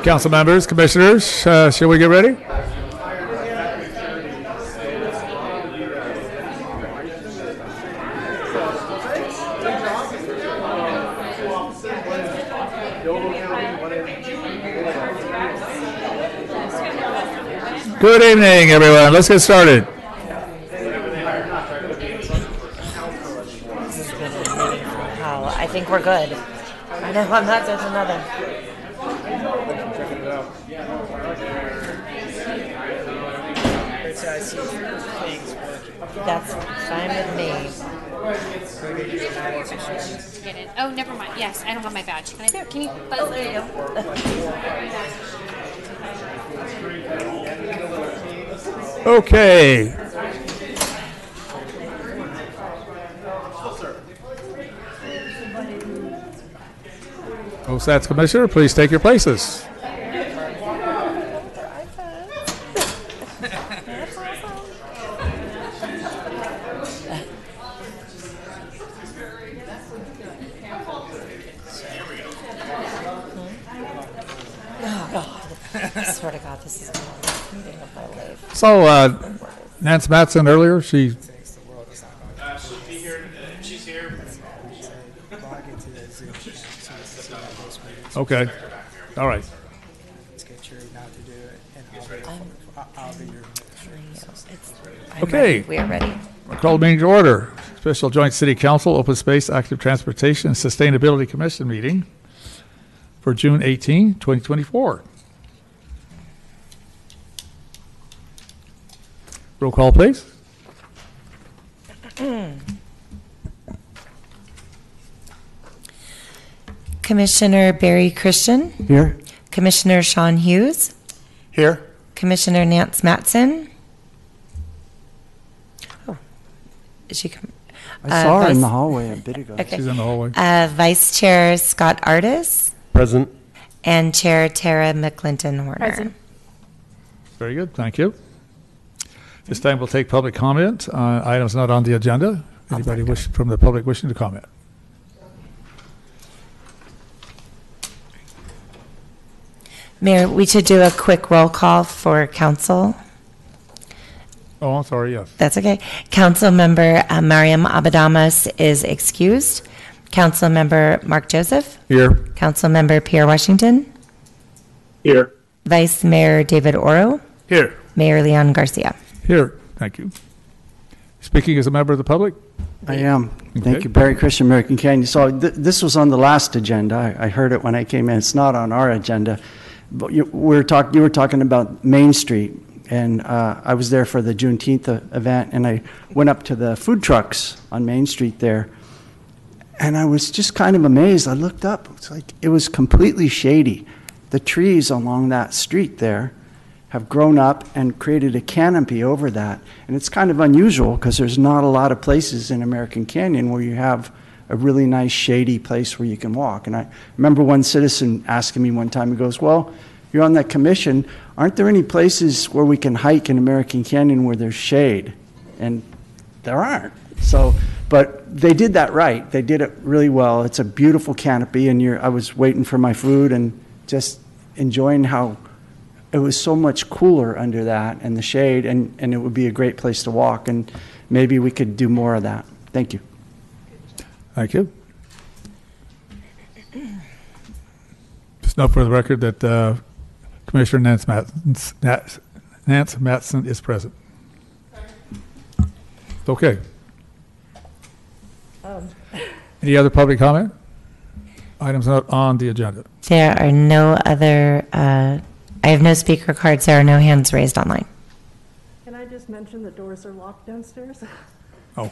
Council members, commissioners, shall we get ready? Good evening, everyone. Let's get started. Oh, I think we're good. I know I'm not just another. That's fine with me. Get it. Oh, never mind. Yes, I don't have my badge. Can you buzz There you go. Okay. OSATS Commissioner, please take your places. I swear to God, this is the longest meeting of my life. So, Nance Matson earlier, she... She's here. Okay. All right. Okay. We are ready. I call the meeting to order. Special Joint City Council Open Space, Active Transportation, and Sustainability Commission meeting for June 18, 2024. Roll call, please. Commissioner Barry Christian. Here. Commissioner Sean Hughes. Here. Commissioner Nance Matson. Oh, is she coming? I saw her in the hallway a bit ago. Okay. She's in the hallway. Vice Chair Scott Artis. Present. And Chair Tara McClinton Horner. Present. Very good. Thank you. This time we'll take public comment on items not on the agenda. Anybody from the public wishing to comment? Mayor, we should do a quick roll call for council. Oh, I'm sorry, yes. That's okay. Council member Mariam Abadamas is excused. Council member Mark Joseph. Here. Council member Pierre Washington. Here. Vice Mayor David Oro. Here. Mayor Leon Garcia. Here. Thank you. Speaking as a member of the public? I am. Okay. Thank you, Barry Christian, American Canyon. So this was on the last agenda. I heard it when I came in. It's not on our agenda. But you were talking about Main Street, and I was there for the Juneteenth event, and I went up to the food trucks on Main Street there, and I was just kind of amazed. I looked up. It's like it was completely shady. The trees along that street there have grown up and created a canopy over that. And it's kind of unusual because there's not a lot of places in American Canyon where you have a really nice shady place where you can walk. And I remember one citizen asking me one time, he goes, well, you're on that commission, aren't there any places where we can hike in American Canyon where there's shade? And there aren't. So, but they did that right. They did it really well. It's a beautiful canopy, and I was waiting for my food and just enjoying how it was so much cooler under that and the shade, and it would be a great place to walk, and maybe we could do more of that. Thank you. Thank you. Just note for the record that Commissioner Nance Matson is present. Okay. Any other public comment? Items not on the agenda. There are no other, I have no speaker cards. There are no hands raised online. Can I just mention the doors are locked downstairs? Oh,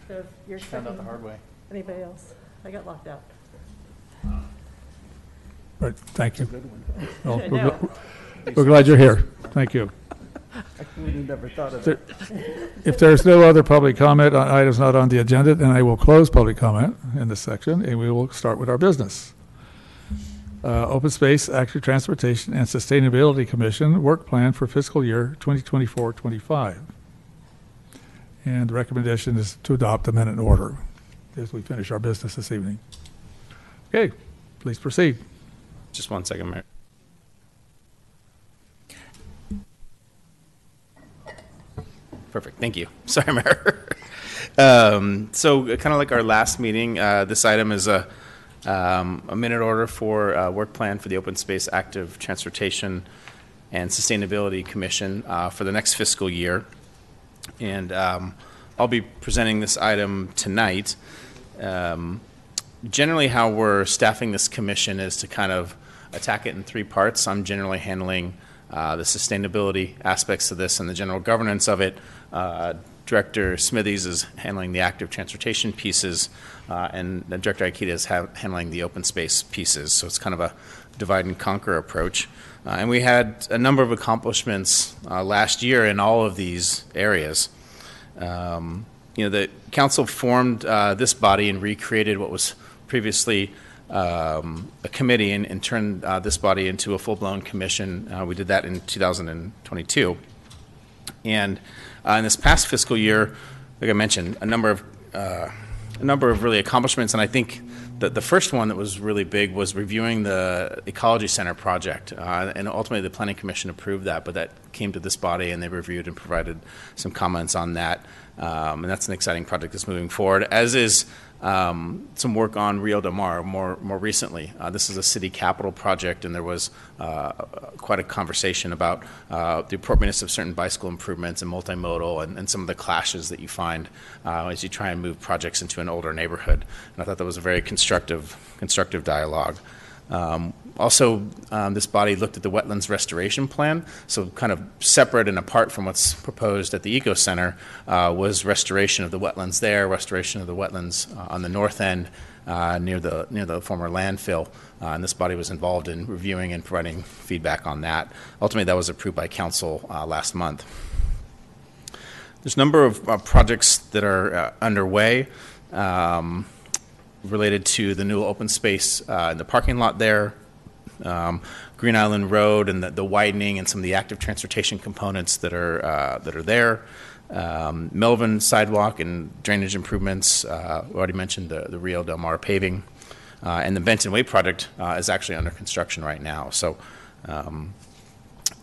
So if you're checking anybody else, I got locked out. right, thank you. Well, I know. we're glad you're here. Thank you. Never thought of it. If there's no other public comment on items not on the agenda, then I will close public comment in this section, and we will start with our business. Open Space, Active Transportation, and Sustainability Commission Work Plan for Fiscal Year 2024-25. And the recommendation is to adopt the minute in order as we finish our business this evening. Okay, please proceed. Just 1 second, Mayor. Perfect. Thank you. Sorry, Mayor. So kind of like our last meeting, this item is a minute order for work plan for the Open Space, Active Transportation, and Sustainability Commission for the next fiscal year. And I'll be presenting this item tonight. Generally, how we're staffing this commission is to kind of attack it in 3 parts. I'm generally handling the sustainability aspects of this and the general governance of it. Director Smithies is handling the active transportation pieces, and Director Aikita is handling the open space pieces. So it's kind of a divide and conquer approach. And we had a number of accomplishments last year in all of these areas. The council formed this body and recreated what was previously a committee and turned this body into a full-blown commission. We did that in 2022. And in this past fiscal year, like I mentioned, a number of really accomplishments, and I think that the first one that was really big was reviewing the Ecology Center project, and ultimately the Planning Commission approved that, but that came to this body and they reviewed and provided some comments on that, and that's an exciting project that's moving forward, as is some work on Rio Del Mar more recently. This is a city capital project, and there was quite a conversation about the appropriateness of certain bicycle improvements and multimodal and some of the clashes that you find as you try and move projects into an older neighborhood. And I thought that was a very constructive dialogue. Also, this body looked at the wetlands restoration plan, so kind of separate and apart from what's proposed at the Eco Center was restoration of the wetlands there, restoration of the wetlands on the north end near the former landfill, and this body was involved in reviewing and providing feedback on that. Ultimately, that was approved by council last month. There's a number of projects that are underway related to the new open space in the parking lot there, Green Island Road and the widening and some of the active transportation components that are there. Melvin sidewalk and drainage improvements. We already mentioned the Rio Del Mar paving, and the Benton Way project is actually under construction right now. So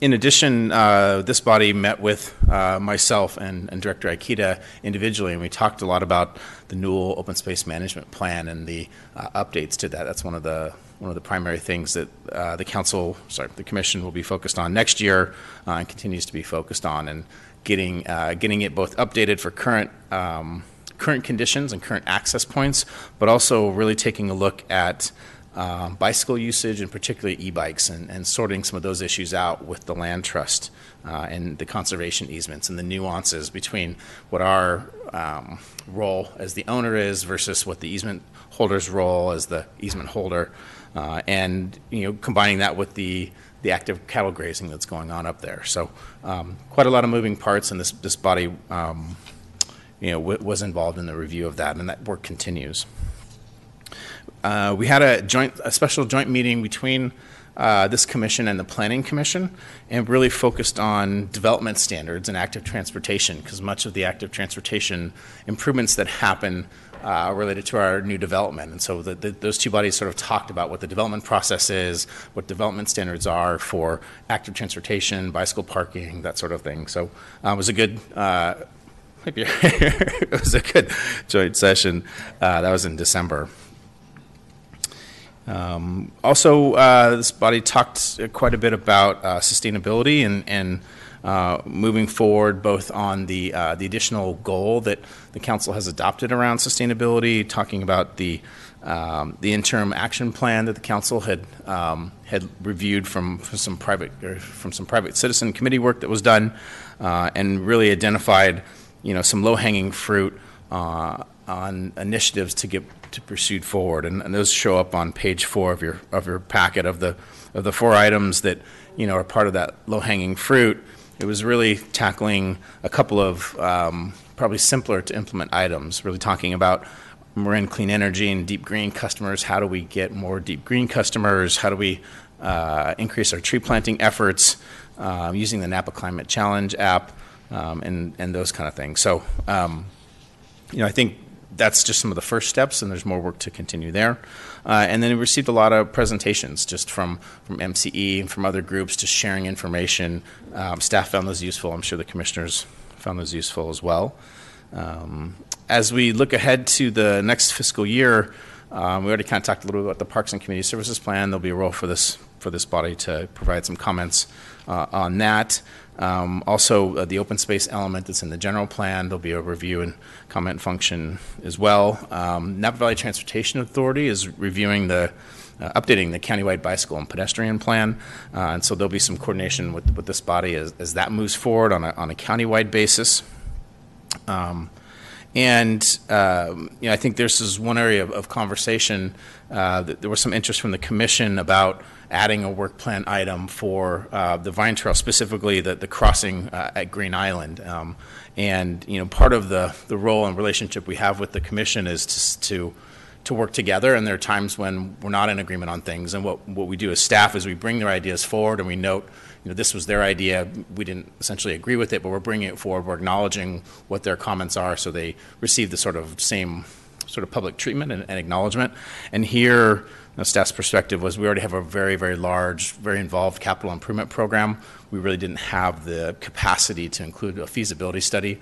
In addition, this body met with myself and Director Aikita individually, and we talked a lot about the Newell Open Space Management Plan and the updates to that. That's one of the primary things that the commission will be focused on next year and continues to be focused on, and getting it both updated for current conditions and current access points, but also really taking a look at bicycle usage, and particularly e-bikes, and sorting some of those issues out with the land trust and the conservation easements and the nuances between what our role as the owner is versus what the easement holder's role as the easement holder, and combining that with the active cattle grazing that's going on up there. So quite a lot of moving parts, and this body was involved in the review of that, and that work continues. We had a special joint meeting between this commission and the Planning Commission, and really focused on development standards and active transportation, because much of the active transportation improvements that happen are related to our new development. And so those two bodies sort of talked about what the development process is, what development standards are for active transportation, bicycle parking, that sort of thing. So it was a good it was a good joint session. That was in December. Also, this body talked quite a bit about sustainability and moving forward, both on the additional goal that the council has adopted around sustainability, talking about the interim action plan that the council had reviewed from some private citizen committee work that was done, and really identified some low-hanging fruit on initiatives to proceed forward, and those show up on page 4 of your packet of the 4 items that are part of that low-hanging fruit. It was really tackling a couple of probably simpler to implement items, really talking about Marin Clean Energy and Deep Green customers. How do we get more Deep Green customers? How do we increase our tree planting efforts using the Napa Climate Challenge app, and those kind of things. So I think that's just some of the first steps, and there's more work to continue there. And then we received a lot of presentations just from MCE and from other groups, just sharing information. Staff found those useful. I'm sure the commissioners found those useful as well. As we look ahead to the next fiscal year, we already kind of talked a little bit about the Parks and Community Services Plan. There'll be a role for this body to provide some comments on that. Also, the open space element that's in the general plan, there'll be a review and comment function as well. Napa Valley Transportation Authority is reviewing updating the countywide bicycle and pedestrian plan, and so there'll be some coordination with this body as that moves forward on a countywide basis. I think this is one area of conversation. There was some interest from the commission about adding a work plan item for the Vine Trail, specifically the crossing at Green Island. Part of the role and relationship we have with the commission is to work together, and there are times when we're not in agreement on things. And what we do as staff is we bring their ideas forward, and we note, this was their idea. We didn't essentially agree with it, but we're bringing it forward. We're acknowledging what their comments are, so they receive the same public treatment and acknowledgement. And here, staff's perspective was we already have a very, very large, very involved capital improvement program. We really didn't have the capacity to include a feasibility study.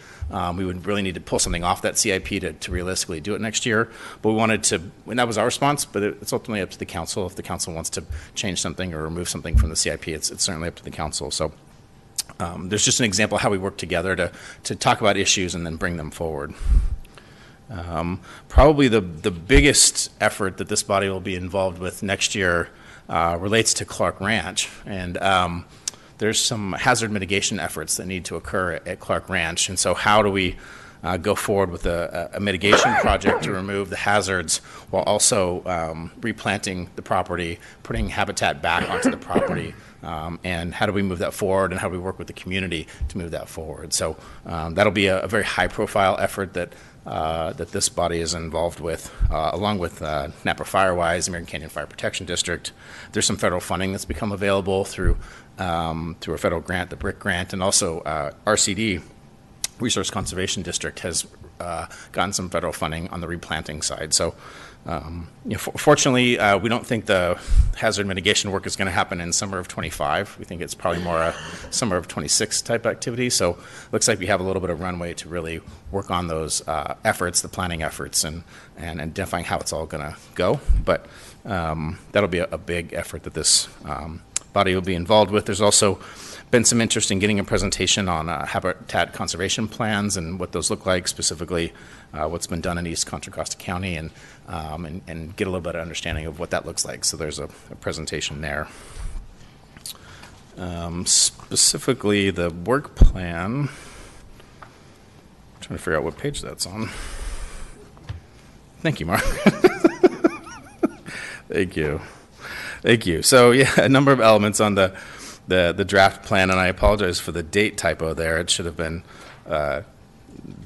We would really need to pull something off that CIP to realistically do it next year. But we wanted to, and that was our response, but it's ultimately up to the council. If the council wants to change something or remove something from the CIP, it's certainly up to the council. So there's just an example of how we work together to talk about issues and then bring them forward. Probably the biggest effort that this body will be involved with next year relates to Clark Ranch, and there's some hazard mitigation efforts that need to occur at Clark Ranch. And so how do we go forward with a mitigation project to remove the hazards while also replanting the property, putting habitat back onto the property, and how do we move that forward, and how do we work with the community to move that forward? So that'll be a very high-profile effort that this body is involved with, along with Napa Firewise, American Canyon Fire Protection District. There's some federal funding that's become available through a federal grant, the BRIC grant, and also RCD, Resource Conservation District, has gotten some federal funding on the replanting side. So Fortunately, we don't think the hazard mitigation work is going to happen in summer of ¡25. We think it's probably more a summer of '26 type activity. So it looks like we have a little bit of runway to really work on those efforts, the planning efforts, and identifying how it's all going to go. But that'll be a big effort that this body will be involved with. There's also been some interest in getting a presentation on habitat conservation plans and what those look like, specifically what's been done in East Contra Costa County, and get a little bit of understanding of what that looks like. So there's a presentation there. Specifically, the work plan. I'm trying to figure out what page that's on. Thank you, Mark. Thank you. Thank you. So yeah, a number of elements on the draft plan, and I apologize for the date typo there. It should have been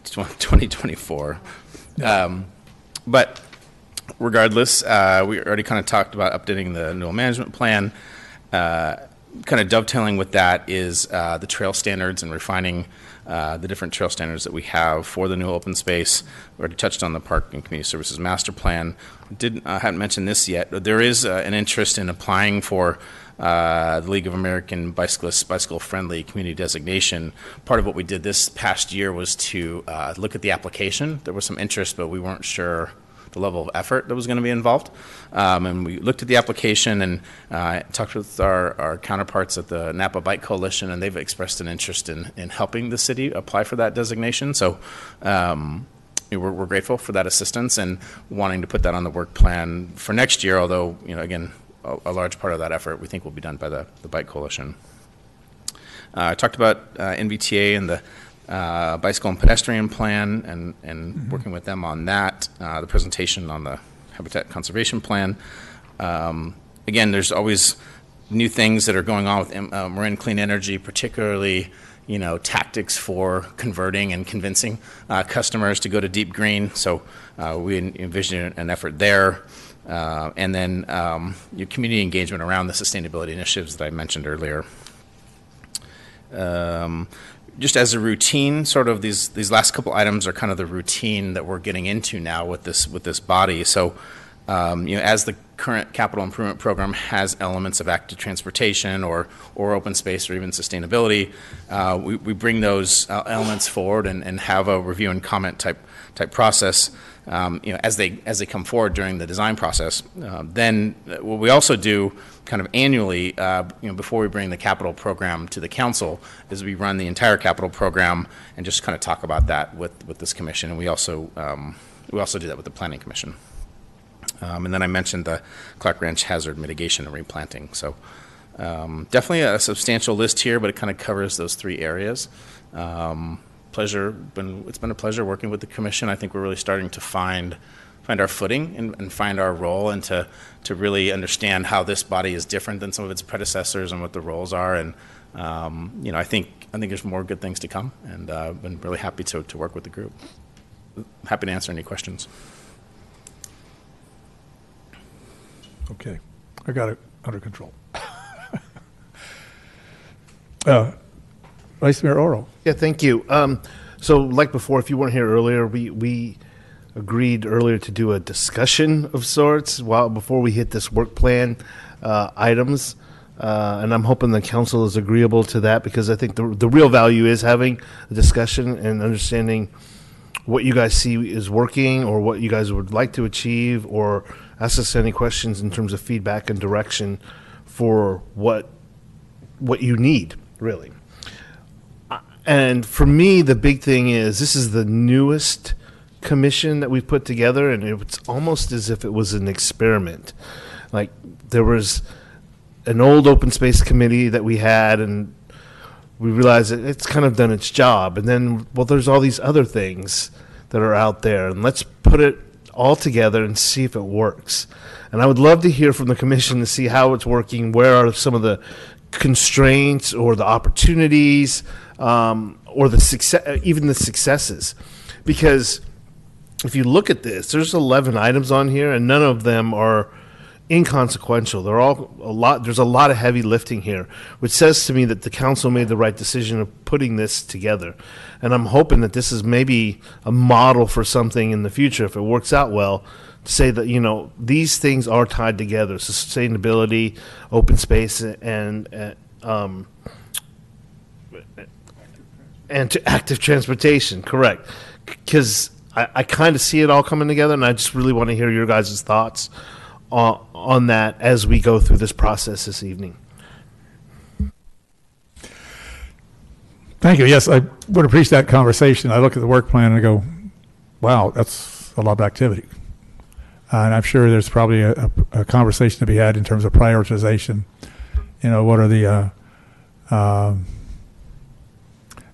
2024. But regardless, we already kind of talked about updating the renewal management plan. Kind of dovetailing with that is the trail standards and refining the different trail standards that we have for the new open space. We already touched on the Park and Community Services Master Plan. Hadn't mentioned this yet, but there is an interest in applying for the League of American Bicyclists bicycle-friendly community designation. Part of what we did this past year was to look at the application. There was some interest, but we weren't sure the level of effort that was going to be involved. And we looked at the application and talked with our counterparts at the Napa Bike Coalition, and they've expressed an interest in helping the city apply for that designation. So we're grateful for that assistance and wanting to put that on the work plan for next year, although, again, a large part of that effort we think will be done by the Bike Coalition. I talked about NVTA and the bicycle and pedestrian plan and working with them on that, the presentation on the habitat conservation plan. Again, there's always new things that are going on with Marin Clean Energy, particularly tactics for converting and convincing customers to go to deep green. So we envision an effort there. And then your community engagement around the sustainability initiatives that I mentioned earlier. Just as a routine, sort of these last couple items are kind of the routine that we're getting into now with this body. So, as the current capital improvement program has elements of active transportation or open space or even sustainability, we bring those elements forward and have a review and comment type process. As they come forward during the design process. Then what we also do kind of annually, before we bring the capital program to the council, is we run the entire capital program and just kind of talk about that with this commission. And we also do that with the planning commission. And then I mentioned the Clark Ranch hazard mitigation and replanting. So definitely a substantial list here, but it kind of covers those three areas. It's been a pleasure working with the commission. I think we're really starting to find our footing and find our role, and to really understand how this body is different than some of its predecessors and what the roles are. And I think there's more good things to come, and I've been really happy to work with the group. Happy to answer any questions. Okay, I got it under control. Vice Mayor Oro. Yeah, thank you. So like before, if you weren't here earlier, we agreed earlier to do a discussion of sorts before we hit this work plan items. And I'm hoping the council is agreeable to that, because I think the real value is having a discussion and understanding what you guys see is working, or what you guys would like to achieve, or ask us any questions in terms of feedback and direction for what you need, really. And for me, the big thing is this is the newest commission that we've put together, and it's almost as if it was an experiment. Like, there was an old open space committee that we had, and we realized that it's kind of done its job. And then, well, there's all these other things that are out there, and let's put it all together and see if it works. And I would love to hear from the commission to see how it's working, where are some of the constraints or the opportunities, or the success, even the successes. Because if you look at this, there's 11 items on here, and none of them are inconsequential. They're all there's a lot of heavy lifting here, which says to me that the council made the right decision of putting this together. And I'm hoping that this is maybe a model for something in the future, if it works out well, to say that, you know, these things are tied together: sustainability, open space, and to active transportation. Correct, because I kind of see it all coming together, and I just really want to hear your guys' thoughts on that as we go through this process this evening. Thank you. Yes, I would appreciate that conversation. I look at the work plan and I go, wow, that's a lot of activity. And I'm sure there's probably a conversation to be had in terms of prioritization. You know, what are the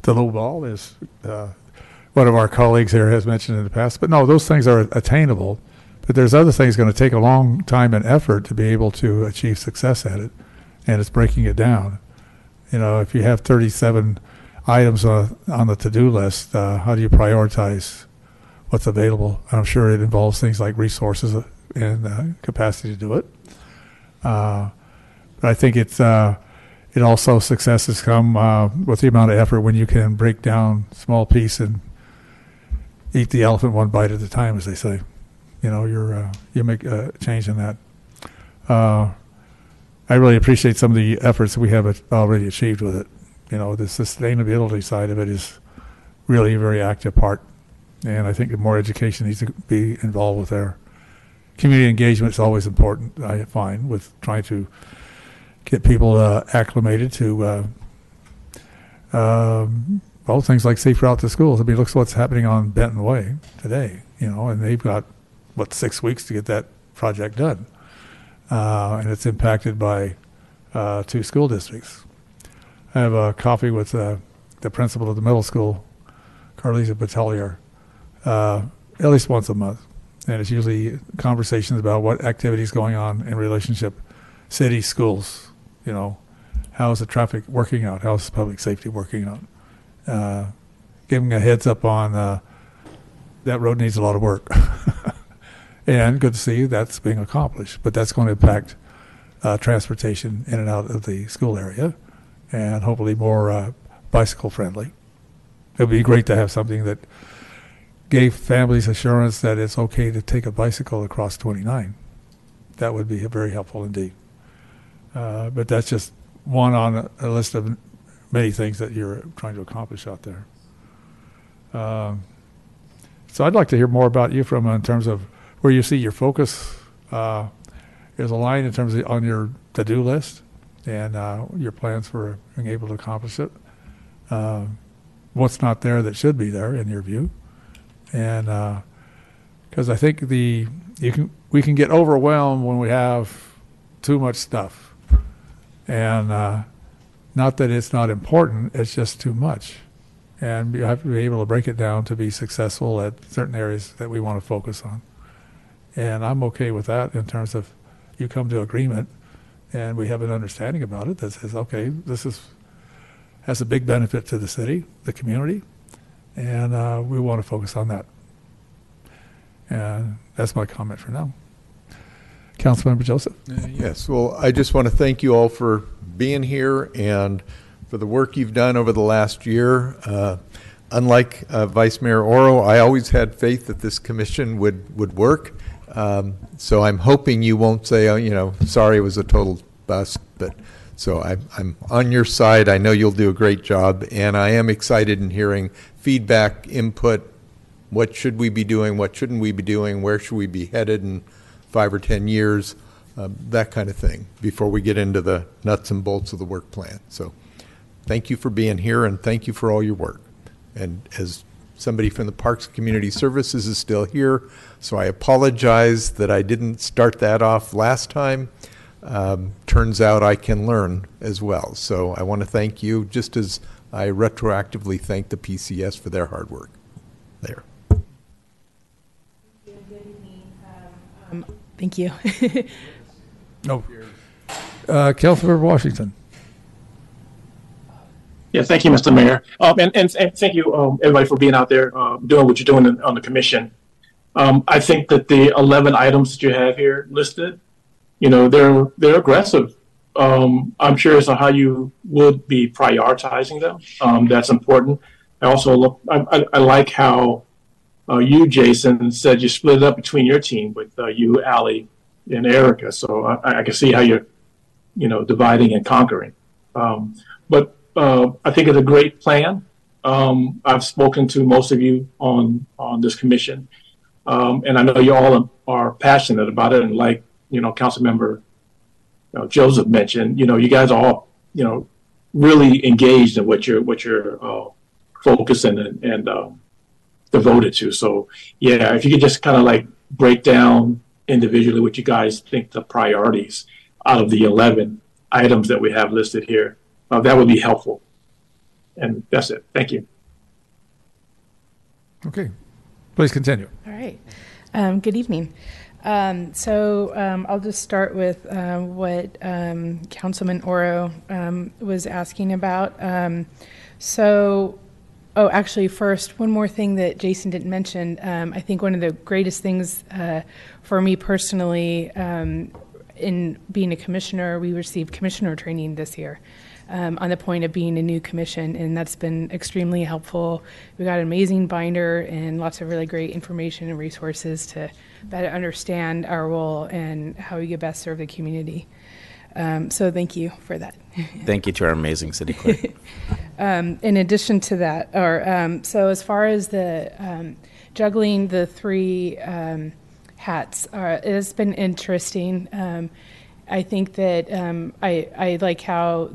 low ball is one of our colleagues here has mentioned in the past. But no, those things are attainable. But there's other things going to take a long time and effort to be able to achieve success at it. And it's breaking it down. You know, if you have 37 items on the to-do list, how do you prioritize what's available? I'm sure it involves things like resources and capacity to do it. But I think it also successes come with the amount of effort when you can break down small piece and eat the elephant one bite at a time, as they say. You know, you make a change in that. I really appreciate some of the efforts that we have already achieved with it. You know, the sustainability side of it is really a very active part. And I think more education needs to be involved with there. Community engagement is always important, I find, with trying to get people acclimated to, things like safe route to schools. I mean, look what's happening on Benton Way today, you know, and they've got, 6 weeks to get that project done. And it's impacted by 2 school districts. I have a coffee with the principal of the middle school, Carlisa Battelier, at least once a month. And it's usually conversations about what activities going on in relationship, city, schools, you know, how is the traffic working out? How is public safety working out? Giving a heads up on that road needs a lot of work. And good to see that's being accomplished. But that's going to impact transportation in and out of the school area, and hopefully more bicycle friendly. It would be great to have something that gave families assurance that it's okay to take a bicycle across 29. That would be very helpful indeed. But that's just one on a list of many things that you're trying to accomplish out there. So I'd like to hear more about you in terms of where you see your focus is aligned in terms of on your to-do list and your plans for being able to accomplish it. What's not there that should be there in your view, and because I think we can get overwhelmed when we have too much stuff, and not that it's not important, it's just too much, and you have to be able to break it down to be successful at certain areas that we want to focus on. And I'm okay with that in terms of you come to agreement and we have an understanding about it that says, okay, this has a big benefit to the city, the community, and we want to focus on that. And that's my comment for now. Councilmember Joseph. Yes, well, I just want to thank you all for being here and for the work you've done over the last year. Unlike Vice Mayor Oro, I always had faith that this commission would work. So I'm hoping you won't say, oh, you know, sorry, it was a total bust. But so I'm on your side. I know you'll do a great job, and I am excited in hearing feedback, input. What should we be doing? What shouldn't we be doing? Where should we be headed in 5 or 10 years? That kind of thing before we get into the nuts and bolts of the work plan. So thank you for being here, and thank you for all your work. And as somebody from the Parks Community Services is still here, so I apologize that I didn't start that off last time. Turns out I can learn as well. So I want to thank you, just as I retroactively thank the PCS for their hard work there. Thank you. No. Councilmember Washington. Yeah, thank you, Mr. Mayor. And thank you, everybody, for being out there doing what you're doing on the commission. I think that the 11 items that you have here listed, you know, they're aggressive. I'm curious on how you would be prioritizing them. That's important. I also I like how you, Jason, said you split it up between your team with you, Allie, and Erica. So I can see how you're, dividing and conquering. But I think it's a great plan. I've spoken to most of you on this commission, and I know you all are passionate about it. And like Councilmember Joseph mentioned, you guys are all really engaged in what you're focusing and devoted to. So yeah, if you could just kind of like break down individually what you guys think the priorities out of the 11 items that we have listed here, that would be helpful. And that's it. Thank you. Okay, please continue. All right. Good evening. I'll just start with what Councilman Oro was asking about. Actually, first, one more thing that Jason didn't mention. I think one of the greatest things for me personally in being a commissioner, we received commissioner training this year. On the point of being a new commission, and that's been extremely helpful. We got an amazing binder and lots of really great information and resources to better understand our role and how we can best serve the community. So thank you for that. Thank you to our amazing city clerk. In addition to that, so as far as the juggling the three hats, it has been interesting. I think that I like how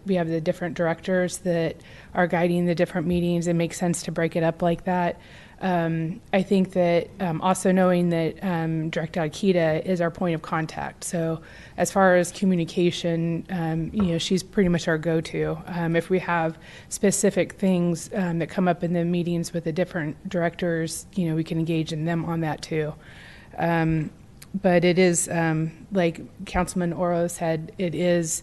we have the different directors that are guiding the different meetings. It makes sense to break it up like that. I think that also knowing that Director Akita is our point of contact. So as far as communication, she's pretty much our go-to. If we have specific things that come up in the meetings with the different directors, we can engage in them on that too. But it is, like Councilman Oro said, it is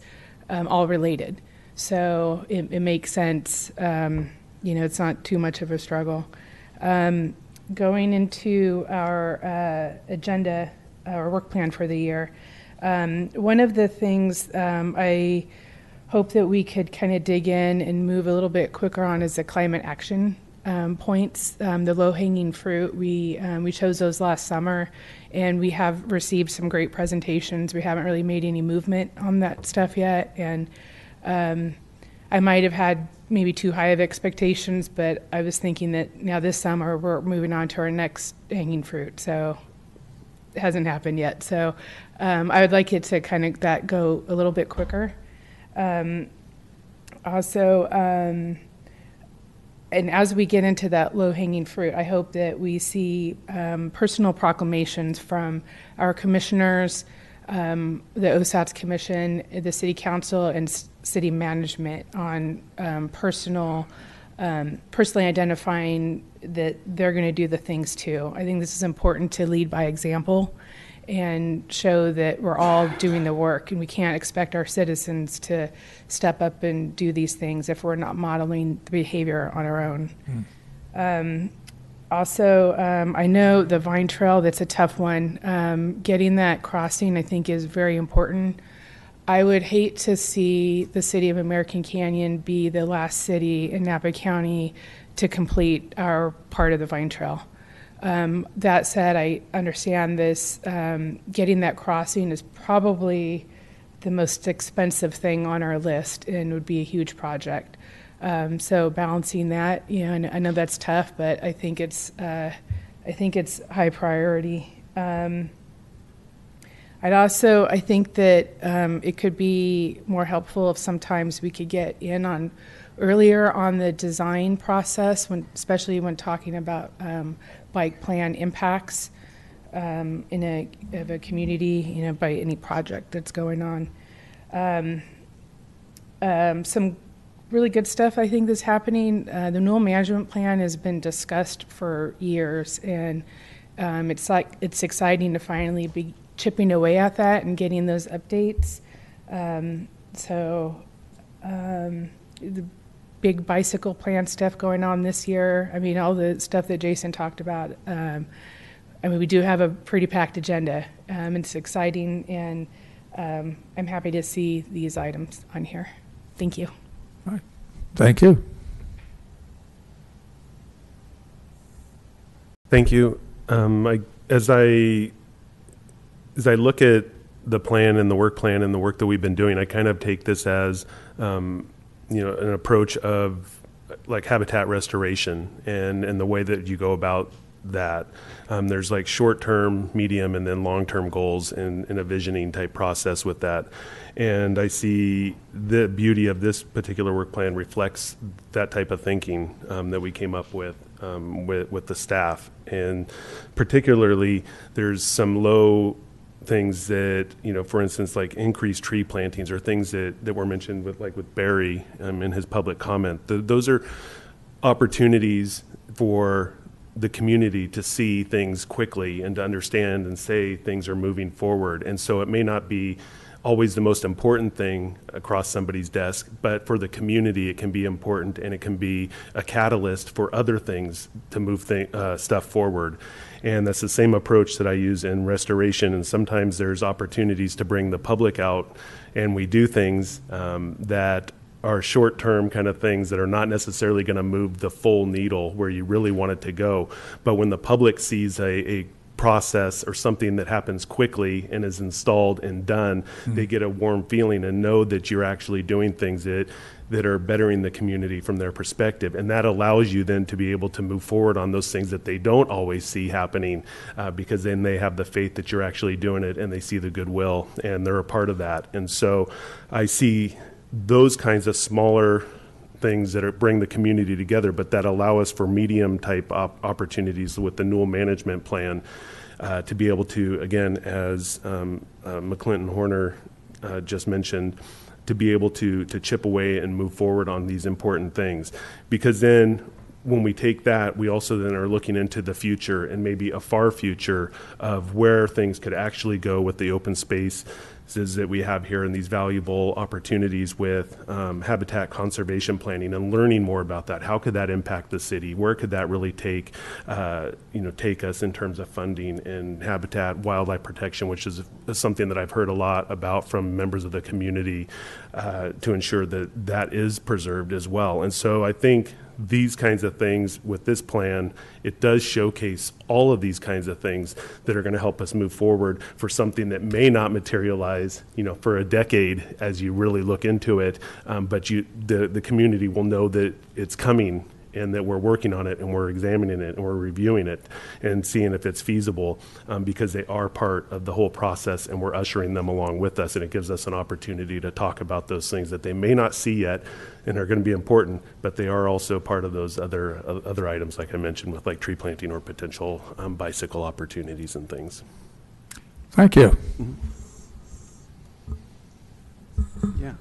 all related. So it makes sense. It's not too much of a struggle. Going into our agenda, our work plan for the year, one of the things I hope that we could kind of dig in and move a little bit quicker on is the climate action points, the low-hanging fruit. We chose those last summer, and we have received some great presentations. We haven't really made any movement on that stuff yet, and I might have had maybe too high of expectations, but I was thinking that now this summer we're moving on to our next hanging fruit, so it hasn't happened yet. So I would like it to kind of that go a little bit quicker. And as we get into that low-hanging fruit, I hope that we see personal proclamations from our commissioners, the OSATS Commission, the City Council, and City Management on personally identifying that they're going to do the things too. I think this is important to lead by example and show that we're all doing the work, and we can't expect our citizens to step up and do these things if we're not modeling the behavior on our own. I know the Vine Trail, that's a tough one. Getting that crossing, I think, is very important. I would hate to see the city of American Canyon be the last city in Napa County to complete our part of the Vine Trail. That said, I understand this. Getting that crossing is probably the most expensive thing on our list and would be a huge project. So balancing that, I know that's tough, but I think it's high priority. I think that it could be more helpful if sometimes we could get in on earlier on the design process, especially when talking about bike plan impacts of a community, by any project that's going on. Some really good stuff I think that's happening. The Newell Management Plan has been discussed for years, and it's exciting to finally be chipping away at that and getting those updates. The big bicycle plan stuff going on this year. I mean, all the stuff that Jason talked about. We do have a pretty packed agenda. It's exciting, and I'm happy to see these items on here. Thank you. All right. Thank you. Thank you. As I look at the plan and the work plan and the work that we've been doing, I kind of take this as an approach of like habitat restoration and the way that you go about that. There's like short-term, medium, and then long-term goals in a visioning type process with that. And I see the beauty of this particular work plan reflects that type of thinking that we came up with the staff. And particularly, there's some low things that, for instance, like increased tree plantings or things that were mentioned with Barry in his public comment. Those are opportunities for the community to see things quickly and to understand and say things are moving forward. And so it may not be always the most important thing across somebody's desk, but for the community it can be important, and it can be a catalyst for other things to move stuff forward. And that's the same approach that I use in restoration. And sometimes there's opportunities to bring the public out, and we do things that are short-term kind of things that are not necessarily going to move the full needle where you really want it to go. But when the public sees a process or something that happens quickly and is installed and done, they get a warm feeling and know that you're actually doing things that are bettering the community from their perspective. And that allows you then to be able to move forward on those things that they don't always see happening, because then they have the faith that you're actually doing it, and they see the goodwill and they're a part of that. And so I see those kinds of smaller things that bring the community together, but that allow us for medium type opportunities with the Newell management plan to be able to, again, as McClinton Horner just mentioned, to be able to chip away and move forward on these important things. Because then when we take that, we also then are looking into the future, and maybe a far future of where things could actually go with the open space that we have here, and these valuable opportunities with habitat conservation planning and learning more about that. How could that impact the city? Where could that really take us in terms of funding and habitat, wildlife protection, which is something that I've heard a lot about from members of the community to ensure that that is preserved as well. And so I think these kinds of things with this plan, it does showcase all of these kinds of things that are going to help us move forward for something that may not materialize, for a decade as you really look into it. But the community will know that it's coming, and that we're working on it, and we're examining it, and we're reviewing it and seeing if it's feasible, because they are part of the whole process, and we're ushering them along with us. And it gives us an opportunity to talk about those things that they may not see yet and are going to be important, but they are also part of those other items, like I mentioned, with like tree planting or potential bicycle opportunities and things. Thank you. Yeah.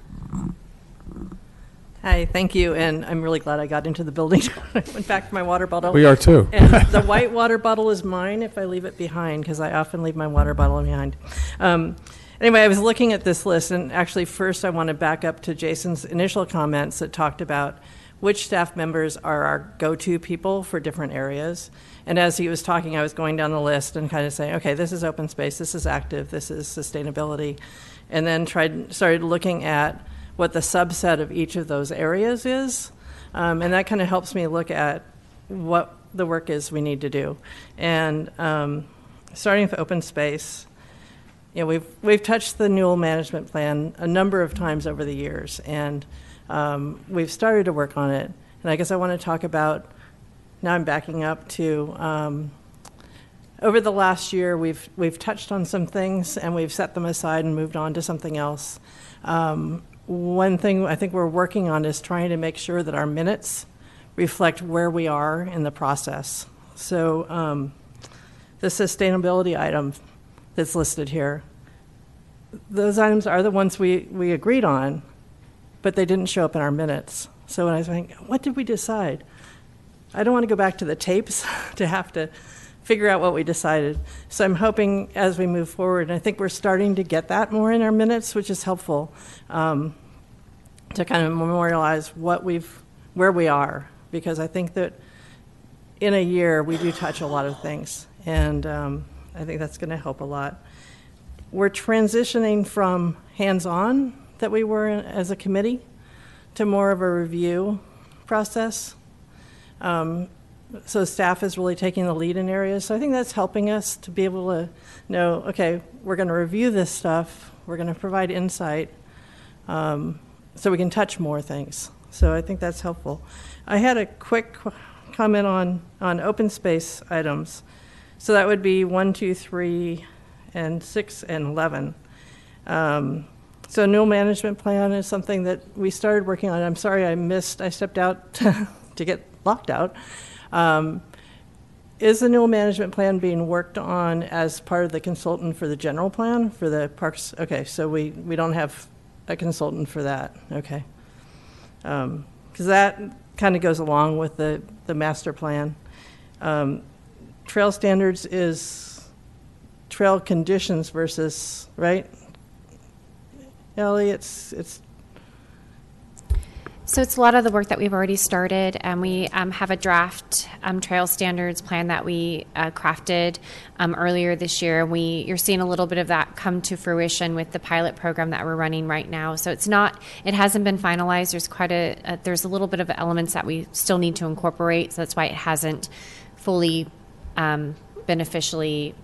Hi, thank you, and I'm really glad I got into the building. I went back to my water bottle. We are too. And the white water bottle is mine if I leave it behind, because I often leave my water bottle behind. Anyway, I was looking at this list, and actually first I want to back up to Jason's initial comments that talked about which staff members are our go-to people for different areas. And as he was talking, I was going down the list and kind of saying, okay, this is open space, this is active, this is sustainability, and then started looking at what the subset of each of those areas is. And that kind of helps me look at what the work is we need to do. And starting with open space, we've touched the Newell management plan a number of times over the years, and we've started to work on it. And I guess I want to talk about, now I'm backing up to, over the last year, we've touched on some things, and we've set them aside and moved on to something else. One thing I think we're working on is trying to make sure that our minutes reflect where we are in the process. So the sustainability item that's listed here, those items are the ones we agreed on, but they didn't show up in our minutes. So when I was thinking, what did we decide? I don't want to go back to the tapes to have to figure out what we decided. So I'm hoping as we move forward, and I think we're starting to get that more in our minutes, which is helpful, to kind of memorialize where we are, because I think that in a year we do touch a lot of things, and I think that's going to help a lot. We're transitioning from hands-on that we were in as a committee to more of a review process. So staff is really taking the lead in areas. So I think that's helping us to be able to know, okay, we're going to review this stuff. We're going to provide insight so we can touch more things. So I think that's helpful. I had a quick comment on open space items. So that would be 1, 2, 3, and 6, and 11. So new management plan is something that we started working on. I'm sorry I stepped out to get locked out. Is the new management plan being worked on as part of the consultant for the general plan for the parks? Okay, so we don't have a consultant for that. Okay. Because that kind of goes along with the master plan. Trail standards is trail conditions versus, right? Ellie, it's So it's a lot of the work that we've already started, and we have a draft trail standards plan that we crafted earlier this year. You're seeing a little bit of that come to fruition with the pilot program that we're running right now. So it hasn't been finalized. There's a little bit of elements that we still need to incorporate. So that's why it hasn't fully been officially.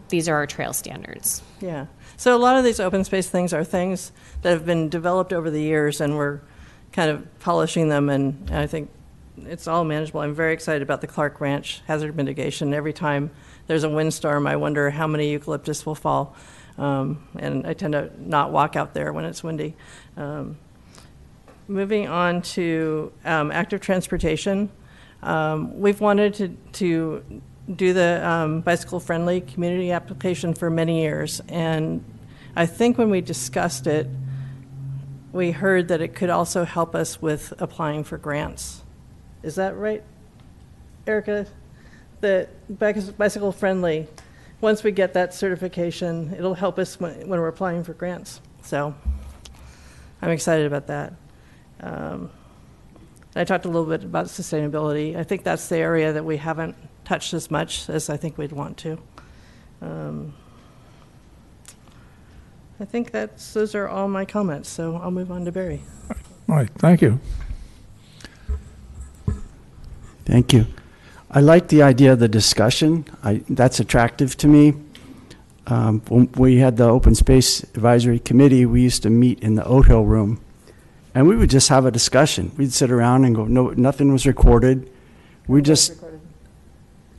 These are our trail standards. Yeah. So a lot of these open space things are things that have been developed over the years, and we're kind of polishing them, and I think it's all manageable. I'm very excited about the Clark Ranch hazard mitigation. Every time there's a windstorm, I wonder how many eucalyptus will fall, and I tend to not walk out there when it's windy. Moving on to active transportation, we've wanted to do the bicycle-friendly community application for many years, and I think when we discussed it, we heard that it could also help us with applying for grants. Is that right, Erica? The bicycle-friendly, once we get that certification, it'll help us when we're applying for grants. So I'm excited about that. I talked a little bit about sustainability. I think that's the area that we haven't touched as much as I think we'd want to. I think those are all my comments, so I'll move on to Barry. All right, thank you. Thank you. I like the idea of the discussion. That's attractive to me. When we had the Open Space Advisory Committee, we used to meet in the Oat Hill room, and we would just have a discussion. We'd sit around and go, no, nothing was recorded. We just... Recorded.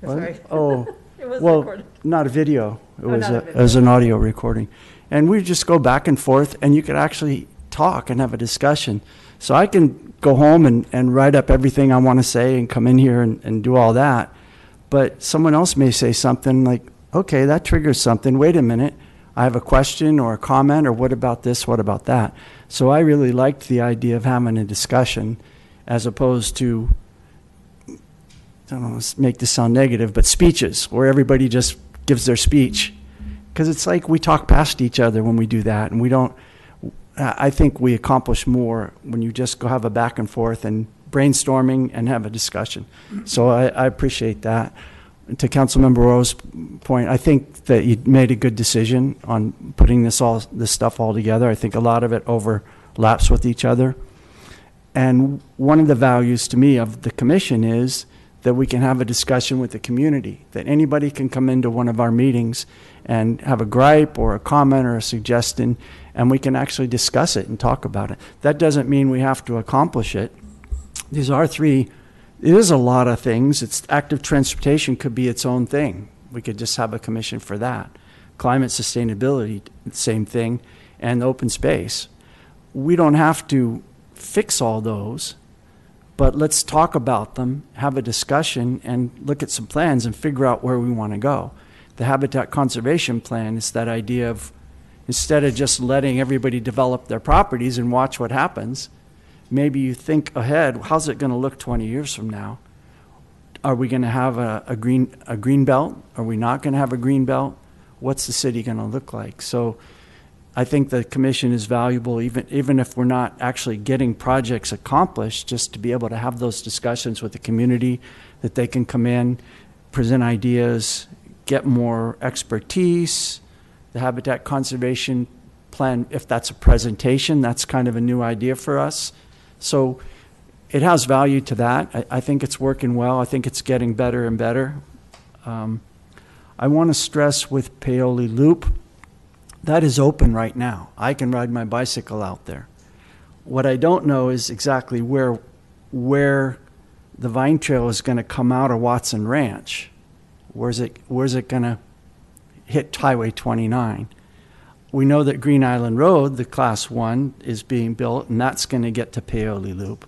What? Sorry. Oh, It was well, recorded. not a video. It was not a a, video. it was an audio recording. And we just go back and forth, and you could actually talk and have a discussion. So I can go home and write up everything I want to say and come in here and do all that. But someone else may say something like, okay, that triggers something. Wait a minute. I have a question or a comment, or what about this? What about that? So I really liked the idea of having a discussion as opposed to, I don't know, let's make this sound negative, but speeches where everybody just gives their speech. Because it's like we talk past each other when we do that, and we don't. I think we accomplish more when you just go have a back and forth and brainstorming and have a discussion. So I appreciate that. To Councilmember Rowe's point, I think that you made a good decision on putting this stuff all together. I think a lot of it overlaps with each other. And one of the values to me of the commission is that we can have a discussion with the community, that anybody can come into one of our meetings and have a gripe or a comment or a suggestion, and we can actually discuss it and talk about it. That doesn't mean we have to accomplish it. These are three, it is a lot of things. It's active transportation could be its own thing. We could just have a commission for that. Climate sustainability, same thing, and open space. We don't have to fix all those, but let's talk about them, have a discussion, and look at some plans and figure out where we want to go. The Habitat Conservation Plan is that idea of, instead of just letting everybody develop their properties and watch what happens, maybe you think ahead, how's it going to look 20 years from now? Are we going to have a green belt? Are we not going to have a green belt? What's the city going to look like? So I think the commission is valuable, even if we're not actually getting projects accomplished, just to be able to have those discussions with the community, that they can come in, present ideas, get more expertise. The Habitat Conservation Plan, if that's a presentation, that's kind of a new idea for us. So it has value to that. I think it's working well. I think it's getting better and better. I want to stress with Paoli Loop, that is open right now. I can ride my bicycle out there. What I don't know is exactly where the Vine Trail is going to come out of Watson Ranch. Where's it going to hit Highway 29? We know that Green Island Road, the Class 1, is being built, and that's going to get to Paoli Loop.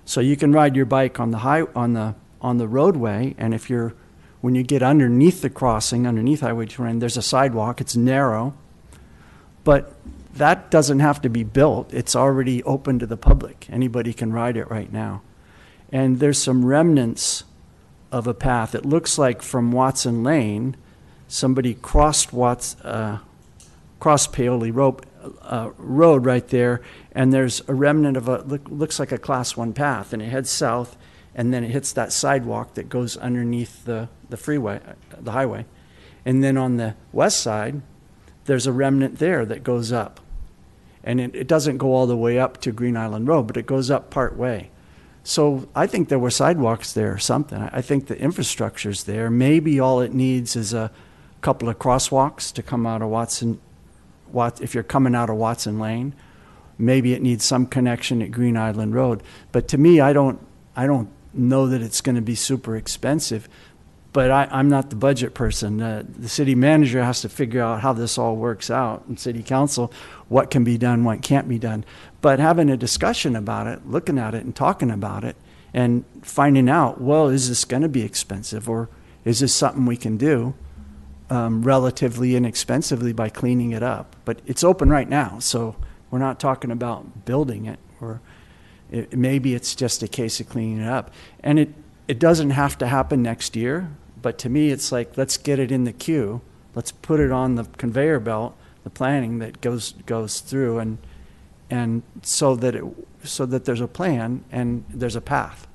So you can ride your bike on the roadway, and when you get underneath the crossing, underneath Highway 29, there's a sidewalk. It's narrow, but that doesn't have to be built. It's already open to the public. Anybody can ride it right now. And there's some remnants of a path. It looks like from Watson Lane, somebody crossed Paoli Road right there, and there's a remnant of looks like a Class 1 path, and it heads south, and then it hits that sidewalk that goes underneath the freeway, the highway. And then on the west side, there's a remnant there that goes up. And it doesn't go all the way up to Green Island Road, but it goes up part way. So I think there were sidewalks there or something. I think the infrastructure's there. Maybe all it needs is a couple of crosswalks to come out of if you're coming out of Watson Lane. Maybe it needs some connection at Green Island Road. But to me, I don't know that it's going to be super expensive. But I'm not the budget person. The city manager has to figure out how this all works out, and city council, what can be done, what can't be done. But having a discussion about it, looking at it and talking about it, and finding out, well, is this going to be expensive, or is this something we can do relatively inexpensively by cleaning it up? But it's open right now, so we're not talking about building it, or maybe it's just a case of cleaning it up. And it doesn't have to happen next year, but to me, it's like, let's get it in the queue. Let's put it on the conveyor belt, the planning that goes through, and so that there's a plan and there's a path.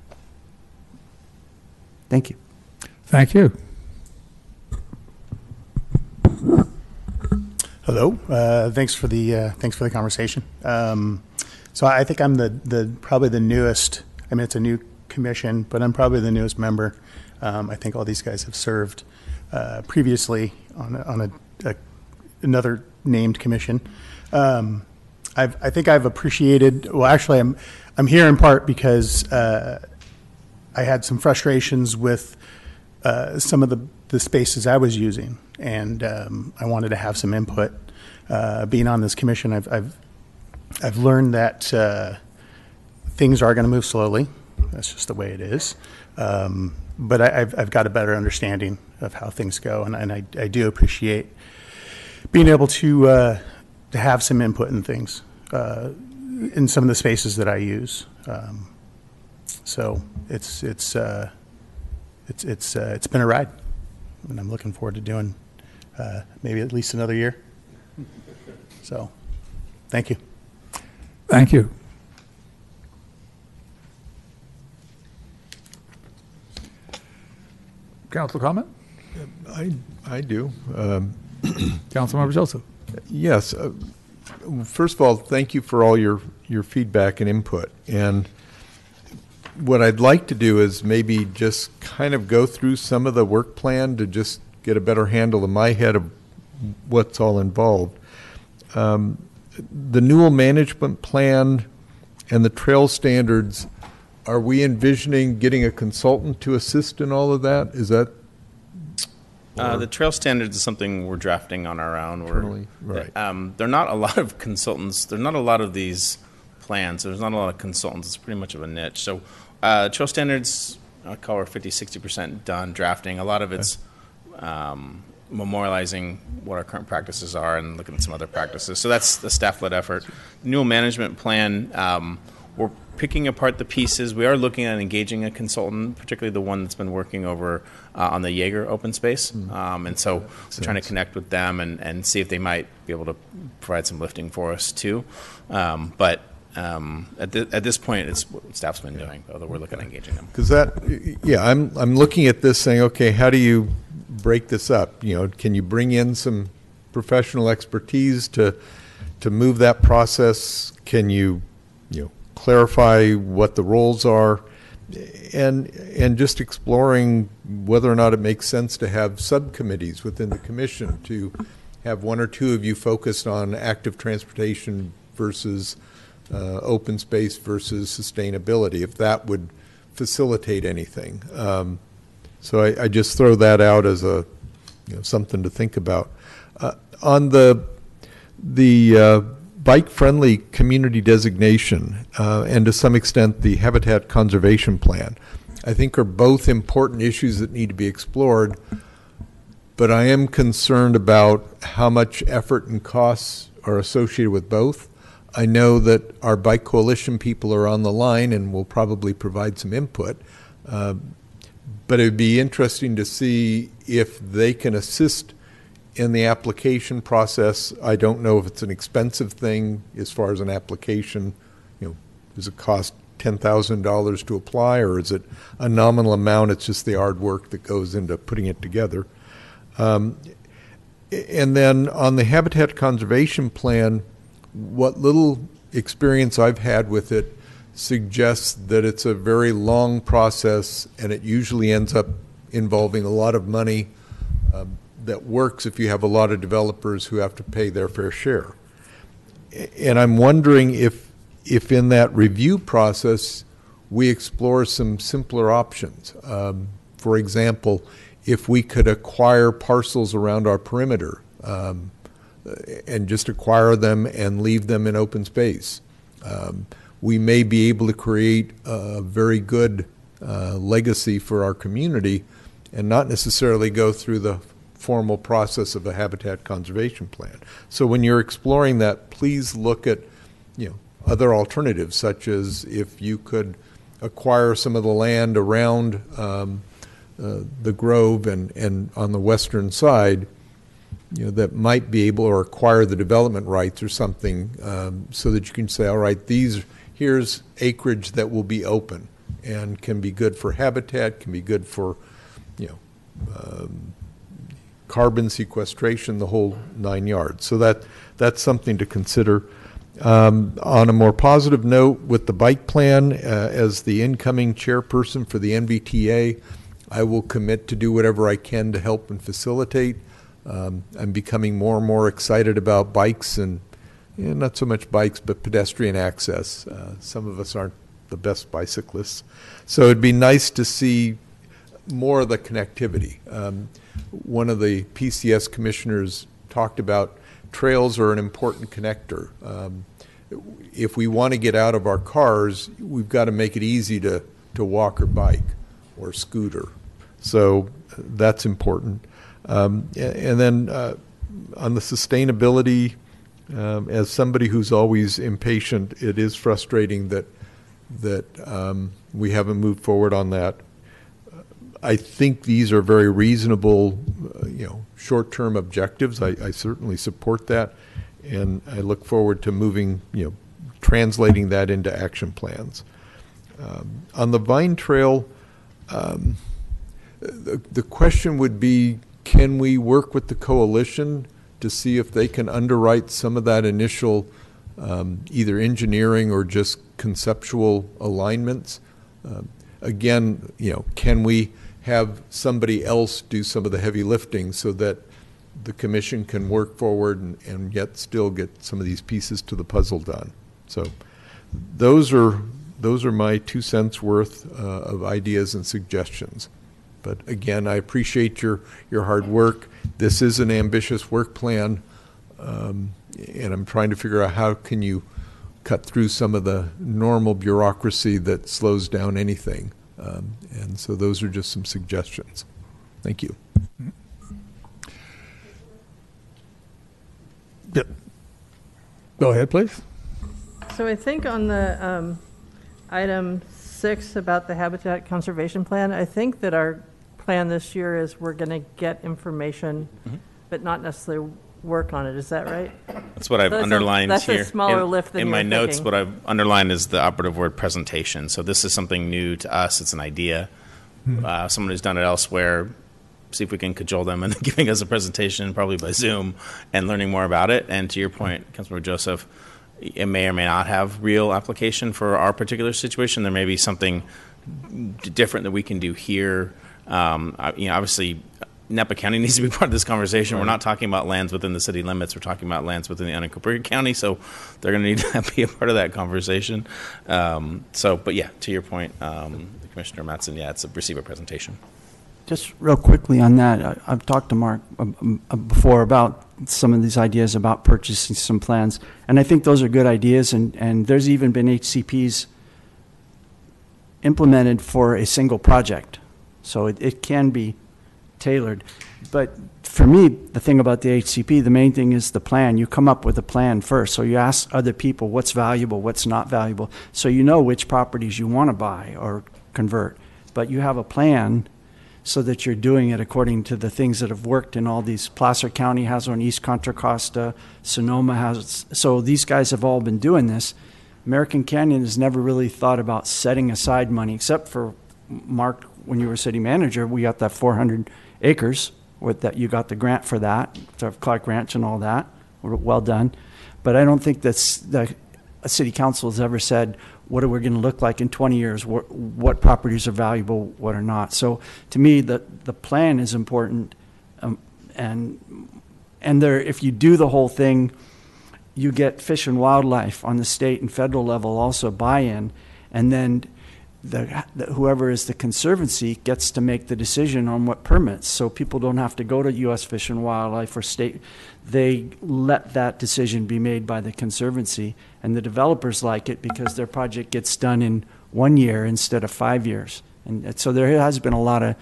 Thank you. Thank you. Hello. Thanks for the conversation. So I think I'm probably the newest. I mean, it's a new commission, but I'm probably the newest member. I think all these guys have served previously on another named commission. I think I've appreciated. Well, actually, I'm here in part because I had some frustrations with some of the spaces I was using, and I wanted to have some input. Being on this commission, I've learned that things are going to move slowly. That's just the way it is. But I've got a better understanding of how things go, and I do appreciate being able to have some input in things in some of the spaces that I use. So it's been a ride, and I'm looking forward to doing maybe at least another year. So, thank you. Thank you. Council comment? I do. Councilmember Joseph. Yes. First of all, thank you for all your feedback and input. And what I'd like to do is maybe just kind of go through some of the work plan to just get a better handle in my head of what's all involved. The Newell Management Plan and the trail standards, are we envisioning getting a consultant to assist in all of that? Is that? The trail standards is something we're drafting on our own. Right. There are not a lot of consultants. There are not a lot of these plans. There's not a lot of consultants. It's pretty much of a niche. So trail standards, I call it 50-60% done drafting. A lot of it's memorializing what our current practices are and looking at some other practices. So that's the staff-led effort. Newell Management Plan, we're picking apart the pieces. We are looking at engaging a consultant, particularly the one that's been working over on the Jaeger open space. And so we're trying to connect with them and see if they might be able to provide some lifting for us too. But at this point, it's what staff's been doing, although we're looking at engaging them. Because I'm looking at this saying, okay, how do you break this up? Can you bring in some professional expertise to move that process? Can you clarify what the roles are, and just exploring whether or not it makes sense to have subcommittees within the commission, to have one or two of you focused on active transportation versus open space versus sustainability, if that would facilitate anything. So I just throw that out as a something to think about. On the bike-friendly community designation, and to some extent the habitat conservation plan, I think are both important issues that need to be explored, but I am concerned about how much effort and costs are associated with both. I know that our Bike Coalition people are on the line and will probably provide some input, but it would be interesting to see if they can assist in the application process. I don't know if it's an expensive thing as far as an application. Does it cost $10,000 to apply, or is it a nominal amount? It's just the hard work that goes into putting it together. And then on the habitat conservation plan, what little experience I've had with it suggests that it's a very long process, and it usually ends up involving a lot of money that works if you have a lot of developers who have to pay their fair share. And I'm wondering if in that review process we explore some simpler options. For example, if we could acquire parcels around our perimeter and just acquire them and leave them in open space, we may be able to create a very good legacy for our community and not necessarily go through the formal process of a habitat conservation plan. So when you're exploring that, please look at other alternatives, such as if you could acquire some of the land around the Grove and on the western side, that might be able, or acquire the development rights or something, so that you can say, all right, here's acreage that will be open and can be good for habitat, can be good for carbon sequestration, the whole 9 yards. So that's something to consider. On a more positive note, with the bike plan, as the incoming chairperson for the NVTA, I will commit to do whatever I can to help and facilitate. I'm becoming more and more excited about bikes, and not so much bikes, but pedestrian access. Some of us aren't the best bicyclists. So it'd be nice to see more of the connectivity. One of the PCS commissioners talked about trails are an important connector. If we want to get out of our cars, we've got to make it easy to walk or bike or scooter. So that's important. And then on the sustainability, as somebody who's always impatient, it is frustrating that we haven't moved forward on that. I think these are very reasonable, short-term objectives. I certainly support that, and I look forward to moving, translating that into action plans. On the Vine Trail, the question would be, can we work with the coalition to see if they can underwrite some of that initial either engineering or just conceptual alignments? Again, can we have somebody else do some of the heavy lifting so that the commission can work forward and yet still get some of these pieces to the puzzle done? So those are my 2 cents worth of ideas and suggestions. But again, I appreciate your hard work. This is an ambitious work plan, and I'm trying to figure out how can you cut through some of the normal bureaucracy that slows down anything. And so those are just some suggestions. Thank you. Yep. Go ahead, please. So I think on the item 6 about the habitat conservation plan, I think that our plan this year is we're going to get information, but not necessarily work on it. Is that right? That's what I've underlined that's here. A smaller lift than in my you were notes, thinking. what I've underlined is the operative word presentation. So this is something new to us. It's an idea. Someone who's done it elsewhere. See if we can cajole them into giving us a presentation, probably by Zoom, and learning more about it. And to your point, Councilmember Joseph, it may or may not have real application for our particular situation. There may be something different that we can do here. Obviously, Napa County needs to be part of this conversation. We're not talking about lands within the city limits. We're talking about lands within the unincorporated county, so they're going to need to be a part of that conversation. But yeah, to your point, Commissioner Mattson, yeah, it's a receiver presentation. Just real quickly on that, I've talked to Mark before about some of these ideas about purchasing some plans, and I think those are good ideas, and there's even been HCPs implemented for a single project, so it can be tailored. But for me, the thing about the HCP, the main thing is the plan. You come up with a plan first, so you ask other people what's valuable, what's not valuable, so you know which properties you want to buy or convert, but you have a plan so that you're doing it according to the things that have worked in all these. Placer County has one, East Contra Costa, Sonoma has, so these guys have all been doing this. American Canyon has never really thought about setting aside money, except for Mark, when you were city manager, we got that 400 acres with that, you got the grant for that, to Clark Ranch and all that, well done. But I don't think that a city council has ever said, what are we going to look like in 20 years? What properties are valuable, what are not? So to me, the plan is important, and there, if you do the whole thing, you get Fish and Wildlife on the state and federal level also buy-in, and then whoever is the conservancy gets to make the decision on what permits. So people don't have to go to U.S. Fish and Wildlife or state. They let that decision be made by the conservancy, and the developers like it because their project gets done in 1 year instead of 5 years. And so there has been a lot of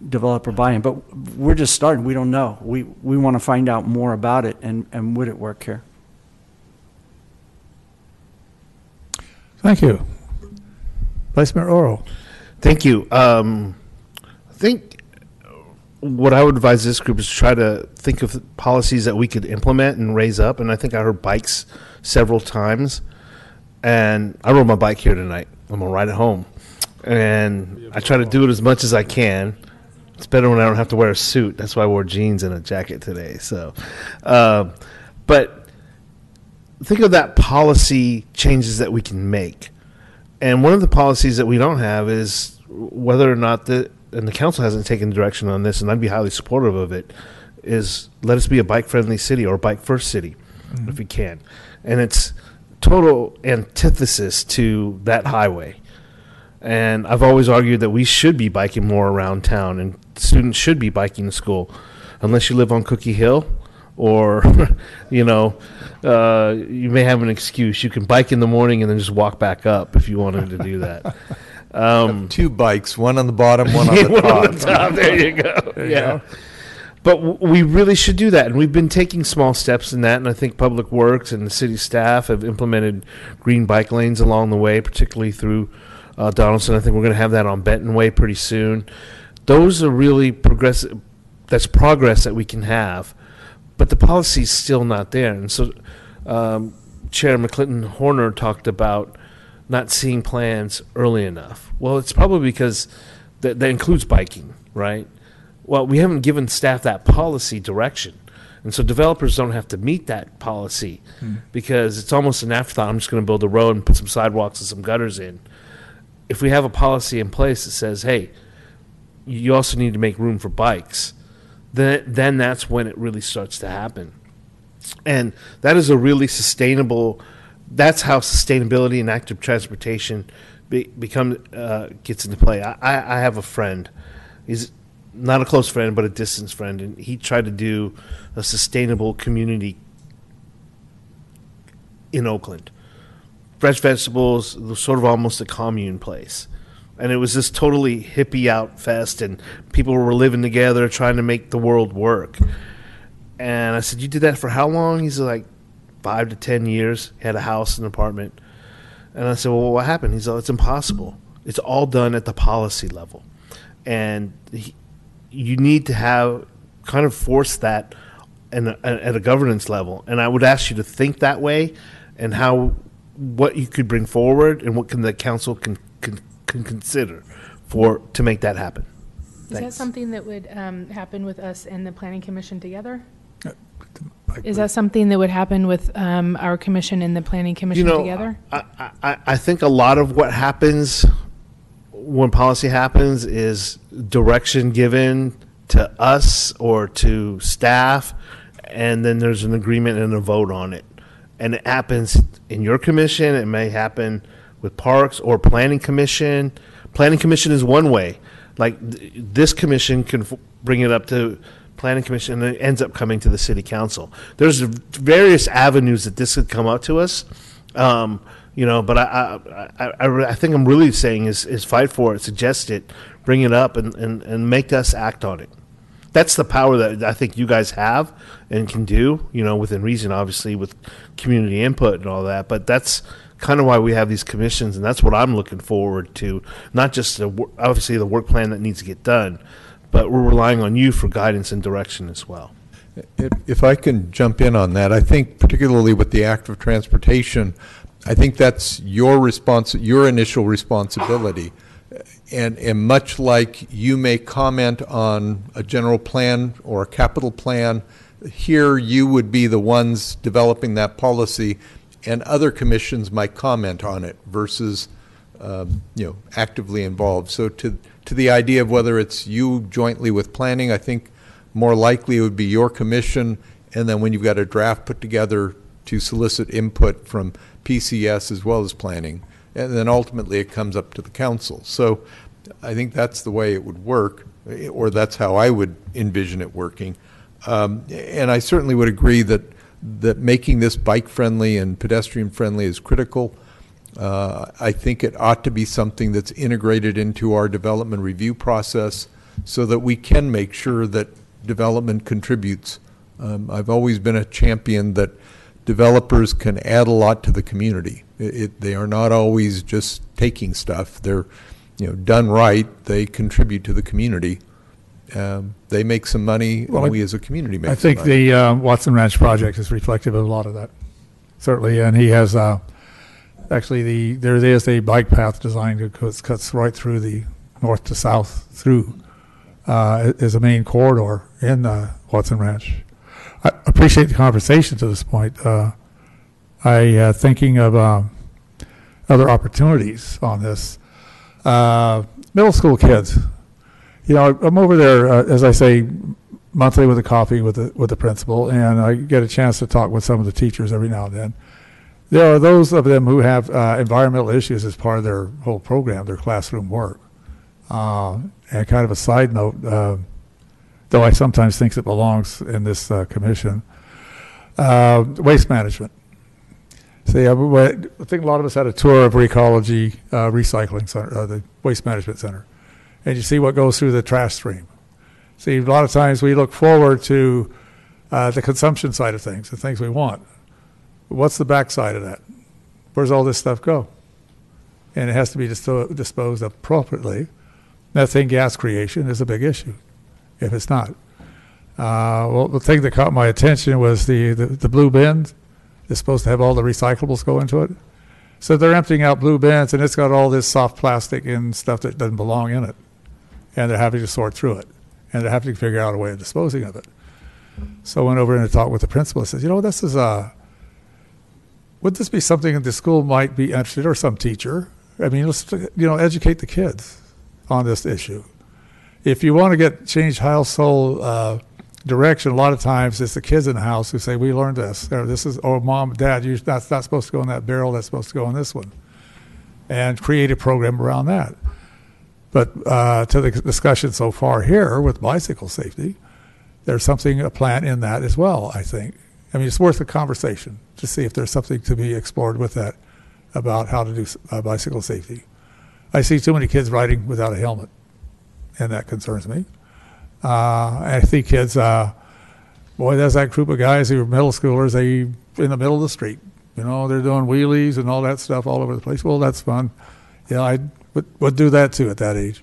developer buy-in, but we're just starting. We don't know. We want to find out more about it, and would it work here? Thank you. Vice Mayor Oro. Thank you. I think what I would advise this group is to try to think of policies that we could implement and raise up. And I think I heard bikes several times. And I rode my bike here tonight. I'm going to ride it home. And I try to do it as much as I can. It's better when I don't have to wear a suit. That's why I wore jeans and a jacket today. So, but think of that policy changes that we can make. And one of the policies that we don't have is whether or not and the council hasn't taken direction on this, and I'd be highly supportive of it, is let us be a bike-friendly city or bike-first city, if we can. And it's total antithesis to that highway. And I've always argued that we should be biking more around town, and students should be biking to school, unless you live on Cookie Hill, or, you may have an excuse. You can bike in the morning and then just walk back up if you wanted to do that. 2 bikes, one on the bottom, one on the one top. on the top. There you go. But we really should do that, and we've been taking small steps in that, and I think Public Works and the city staff have implemented green bike lanes along the way, particularly through Donaldson. I think we're going to have that on Benton Way pretty soon. Those are really progressive. That's progress that we can have. But the policy's still not there. And so Chair McClinton Horner talked about not seeing plans early enough. Well, it's probably because that includes biking, right? Well, we haven't given staff that policy direction. And so developers don't have to meet that policy because it's almost an afterthought. I'm just going to build a road and put some sidewalks and some gutters in. If we have a policy in place that says, hey, you also need to make room for bikes, then that's when it really starts to happen. And that is a really sustainable, that's how sustainability and active transportation gets into play. I have a friend. He's not a close friend, but a distance friend, and he tried to do a sustainable community in Oakland. Fresh vegetables, sort of almost a commune place. And it was this totally hippie out fest, and people were living together trying to make the world work. And I said, you did that for how long? He's like, 5 to 10 years. He had a house, an apartment. And I said, well, what happened? He's like, it's impossible. It's all done at the policy level. And you need to have kind of force that at a governance level. And I would ask you to think that way, and what you could bring forward and what the council can consider to make that happen. Is that something that would happen with us and the planning commission together? Is that something that would happen with our commission and the planning commission together? I think a lot of what happens when policy happens is direction given to us or to staff, and then there's an agreement and a vote on it. And it happens in your commission. It may happen with parks or planning commission. Planning commission is one way. Like this commission can bring it up to planning commission, and it ends up coming to the city council. There's various avenues that this could come up to us, but I think I'm really saying is fight for it, suggest it, bring it up, and make us act on it. That's the power that I think you guys have and can do, within reason, obviously, with community input and all that. But that's kind of why we have these commissions, and that's what I'm looking forward to, not just obviously the work plan that needs to get done, but we're relying on you for guidance and direction as well. If I can jump in on that, I think particularly with the active transportation, I think that's your initial responsibility. And much like you may comment on a general plan or a capital plan, here you would be the ones developing that policy, and other commissions might comment on it versus actively involved. So to the idea of whether it's you jointly with planning, I think more likely it would be your commission, and then when you've got a draft put together to solicit input from PCS as well as planning, and then ultimately it comes up to the council. So I think that's the way it would work, or that's how I would envision it working. And I certainly would agree that making this bike-friendly and pedestrian-friendly is critical. I think it ought to be something that's integrated into our development review process so that we can make sure that development contributes. I've always been a champion that developers can add a lot to the community. They are not always just taking stuff. They're, done right, they contribute to the community. They make some money, and we as a community make some money. I think the Watson Ranch project is reflective of a lot of that, certainly. And he has actually there is a bike path designed that cuts right through the north to south through is a main corridor in Watson Ranch. I appreciate the conversation to this point. I thinking of other opportunities on this. Middle school kids. I'm over there, as I say, monthly with a coffee with the principal, and I get a chance to talk with some of the teachers every now and then. There are those of them who have environmental issues as part of their whole program, their classroom work. And kind of a side note, though I sometimes think it belongs in this commission, waste management. See, I think a lot of us had a tour of Recology Recycling Center, the Waste Management Center, and you see what goes through the trash stream. See, a lot of times we look forward to the consumption side of things, the things we want. But what's the backside of that? Where's all this stuff go? And it has to be disposed of appropriately. Methane gas creation is a big issue, if it's not. Well, the thing that caught my attention was the blue bins. It's supposed to have all the recyclables go into it. So they're emptying out blue bins, and it's got all this soft plastic and stuff that doesn't belong in it. And they're having to sort through it. And they're having to figure out a way of disposing of it. So I went over and talked with the principal and said, this is would this be something that the school might be interested, or some teacher? I mean, let's, educate the kids on this issue. If you want to change household direction, a lot of times it's the kids in the house who say, we learned this, or mom, dad, that's not supposed to go in that barrel, that's supposed to go in this one. And create a program around that. But to the discussion so far here with bicycle safety, there's a plan in that as well, I think. I mean, it's worth a conversation to see if there's something to be explored with that about how to do bicycle safety. I see too many kids riding without a helmet, and that concerns me. I see kids, there's that group of guys who are middle schoolers, they in the middle of the street. They're doing wheelies and all that stuff all over the place. Well, that's fun. I would do that too at that age.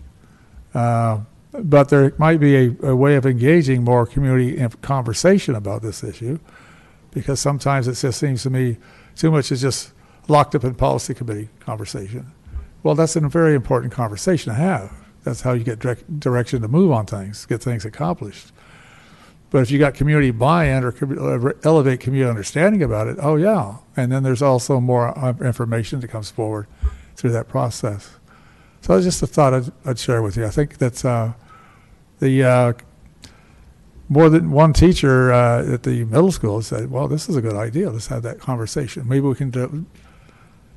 But there might be a way of engaging more community conversation about this issue, because sometimes it just seems to me too much is just locked up in policy committee conversation. Well, that's a very important conversation to have. That's how you get direction to move on things, get things accomplished. But if you got community buy-in or elevate community understanding about it, oh yeah. And then there's also more information that comes forward through that process. So that's just a thought I'd share with you. I think that's more than one teacher at the middle school said, well, this is a good idea. Let's have that conversation. Maybe we can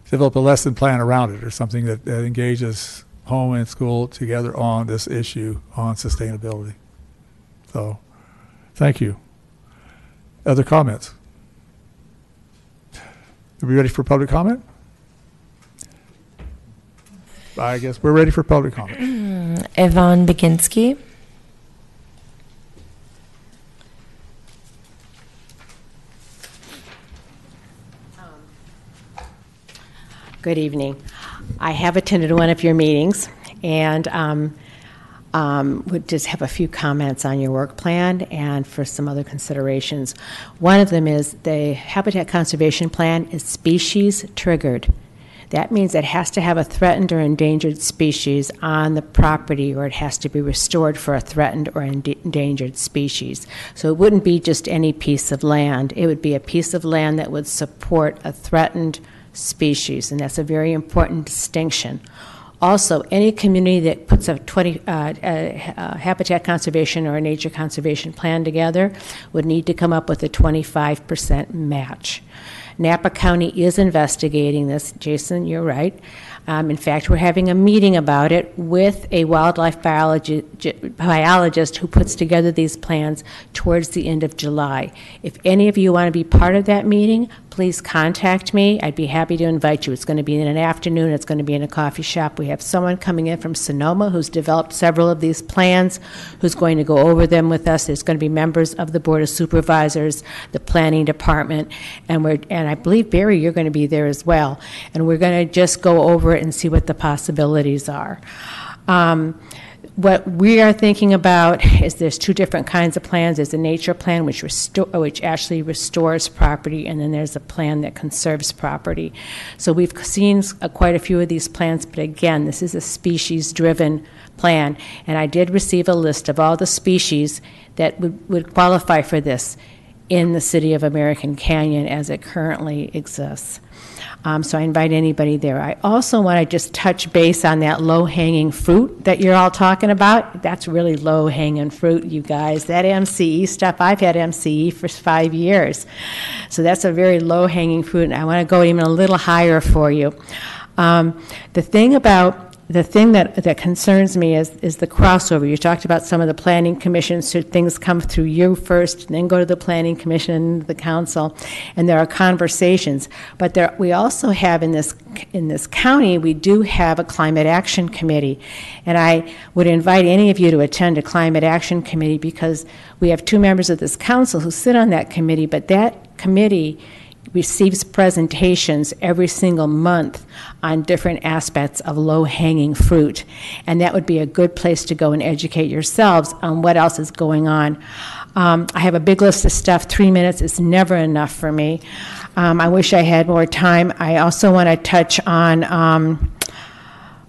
develop a lesson plan around it or something that engages home and school together on this issue on sustainability. So thank you. Other comments? Are we ready for public comment? I guess we're ready for public comment. Yvonne Baginski. Good evening. I have attended one of your meetings and would just have a few comments on your work plan and for some other considerations. One of them is the Habitat Conservation Plan is species triggered. That means it has to have a threatened or endangered species on the property, or it has to be restored for a threatened or endangered species. So it wouldn't be just any piece of land. It would be a piece of land that would support a threatened species, and that's a very important distinction. Also, any community that puts a habitat conservation or a nature conservation plan together would need to come up with a 25% match. Napa County is investigating this. Jason, you're right. In fact, we're having a meeting about it with a wildlife biologist who puts together these plans towards the end of July. If any of you want to be part of that meeting, please contact me. I'd be happy to invite you. It's going to be in an afternoon. It's going to be in a coffee shop. We have someone coming in from Sonoma who's developed several of these plans, who's going to go over them with us. There's going to be members of the Board of Supervisors, the Planning Department, and I believe, Barry, you're going to be there as well. And we're going to just go over it and see what the possibilities are. What we are thinking about is there's two different kinds of plans. There's a nature plan, which actually restores property, and then there's a plan that conserves property. So we've seen quite a few of these plans, but again, this is a species-driven plan, and I did receive a list of all the species that would qualify for this in the city of American Canyon as it currently exists. So I invite anybody there. I also want to just touch base on that low-hanging fruit that you're all talking about. That's really low-hanging fruit, you guys. That MCE stuff, I've had MCE for 5 years. So that's a very low-hanging fruit, and I want to go even a little higher for you. The thing that concerns me is the crossover. You talked about some of the planning commissions, so things come through you first, and then go to the planning commission and the council, and there are conversations. But we also have in this county, we do have a climate action committee, and I would invite any of you to attend a climate action committee because we have 2 members of this council who sit on that committee, but that committee receives presentations every single month on different aspects of low-hanging fruit. And that would be a good place to go and educate yourselves on what else is going on. I have a big list of stuff. 3 minutes is never enough for me. I wish I had more time. I also want to touch on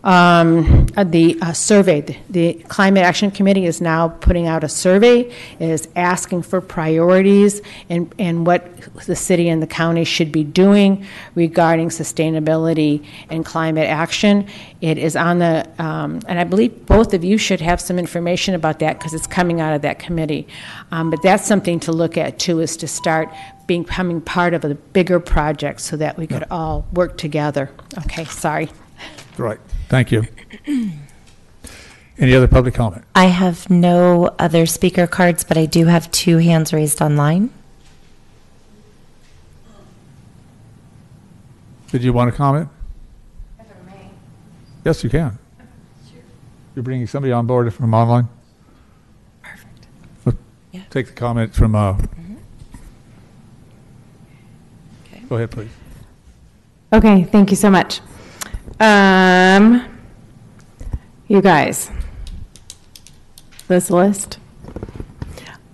the survey. The Climate Action Committee is now putting out a survey, is asking for priorities and what the city and the county should be doing regarding sustainability and climate action. It is on the, and I believe both of you should have some information about that because it's coming out of that committee. But that's something to look at too, is to start becoming part of a bigger project so that we could all work together. Okay, sorry. Right. Thank you. Any other public comment? I have no other speaker cards, but I do have 2 hands raised online. Did you want to comment? Yes, you can. You're bringing somebody on board from online? Perfect. Yeah. Take the comment from... Okay. Go ahead, please. Okay, thank you so much. You guys, this list,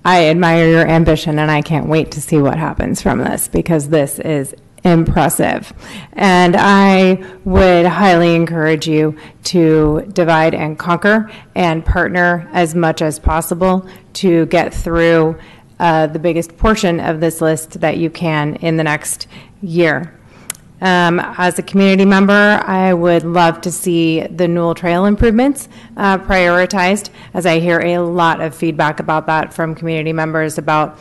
I admire your ambition and I can't wait to see what happens from this because this is impressive. And I would highly encourage you to divide and conquer and partner as much as possible to get through the biggest portion of this list that you can in the next year. As a community member, I would love to see the Newell Trail improvements prioritized, as I hear a lot of feedback about that from community members about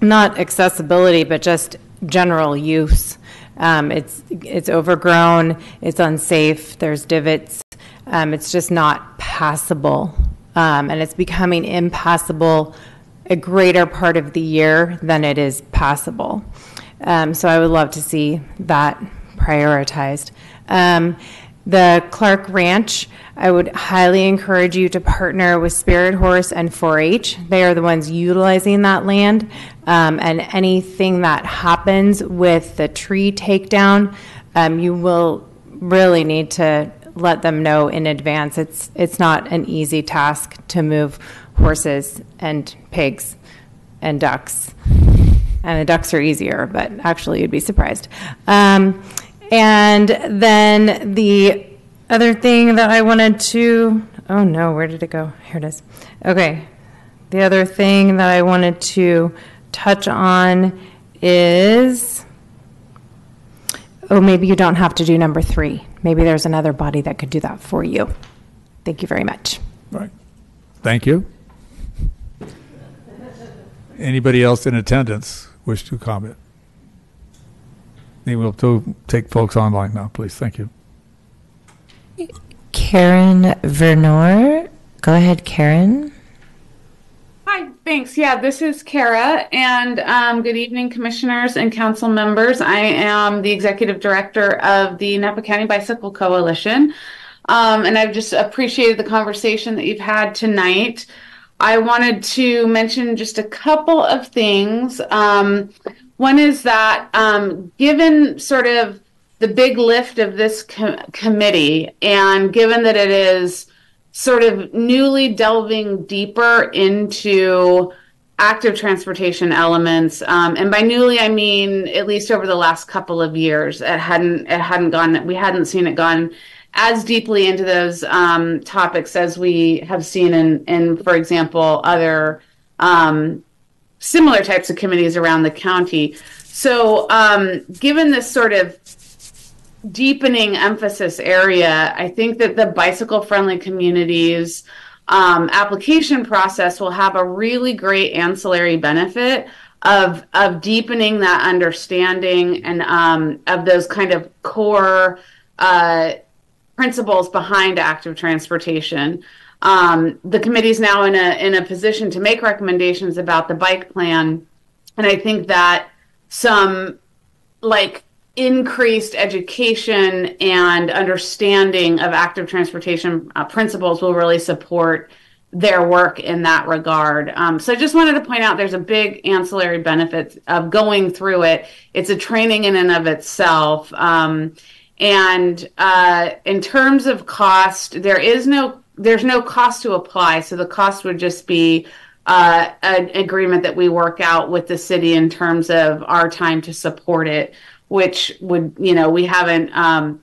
not accessibility, but just general use. It's overgrown, it's unsafe, there's divots, it's just not passable, and it's becoming impassable a greater part of the year than it is passable. So I would love to see that prioritized. The Clark Ranch, I would highly encourage you to partner with Spirit Horse and 4-H. They are the ones utilizing that land. And anything that happens with the tree takedown, you will really need to let them know in advance. It's not an easy task to move horses and pigs and ducks. And the ducks are easier, but actually you'd be surprised. And then the other thing that I wanted to, oh no, where did it go? Here it is. Okay. The other thing that I wanted to touch on is, oh, maybe you don't have to do number 3. Maybe there's another body that could do that for you. Thank you very much. All right. Thank you. Anybody else in attendance wish to comment? We'll take folks online now, please. Thank you. Karen Vernor. Go ahead, Karen. Hi, thanks. Yeah, this is Kara, and good evening, commissioners and council members. I am the executive director of the Napa County Bicycle Coalition, and I've just appreciated the conversation that you've had tonight. I wanted to mention just a couple of things. One is that given sort of the big lift of this committee, and given that it is sort of newly delving deeper into active transportation elements, and by newly I mean at least over the last couple of years, we hadn't seen it gone as deeply into those topics as we have seen in for example, other similar types of committees around the county. So given this sort of deepening emphasis area, I think that the bicycle-friendly communities application process will have a really great ancillary benefit of deepening that understanding and of those kind of core principles behind active transportation. The committee is now in a position to make recommendations about the bike plan, and I think that some increased education and understanding of active transportation principles will really support their work in that regard. So I just wanted to point out there's a big ancillary benefit of going through it. It's a training in and of itself. And in terms of cost, there's no cost to apply. So the cost would just be an agreement that we work out with the city in terms of our time to support it, which would, we haven't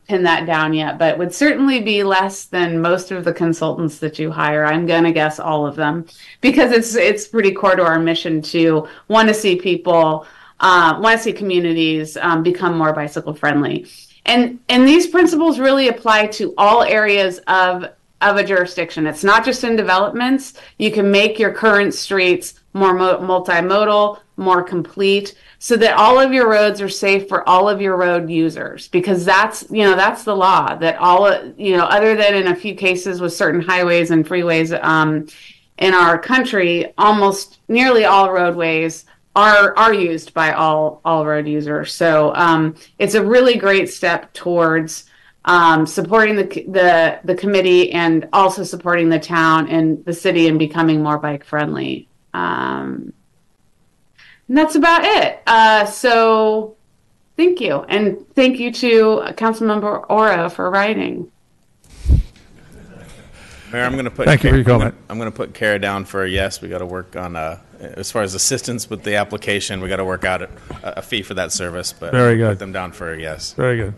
pinned that down yet, but would certainly be less than most of the consultants that you hire. I'm going to guess all of them, because it's pretty core to our mission to want to see people, want to see communities become more bicycle friendly. And these principles really apply to all areas of a jurisdiction. It's not just in developments. You can make your current streets more multimodal, more complete, so that all of your roads are safe for all of your road users, because that's the law, that other than in a few cases with certain highways and freeways in our country, almost nearly all roadways are used by all road users. So it's a really great step towards supporting the committee and also supporting the town and the city in becoming more bike friendly. And that's about it. So thank you. And thank you to Councilmember Oro for writing. Mayor, I'm going to put. Thank you for your comment. I'm going to put Kara down for a yes. We got to work on as far as assistance with the application. We got to work out a fee for that service. But very good. Put them down for a yes. Very good.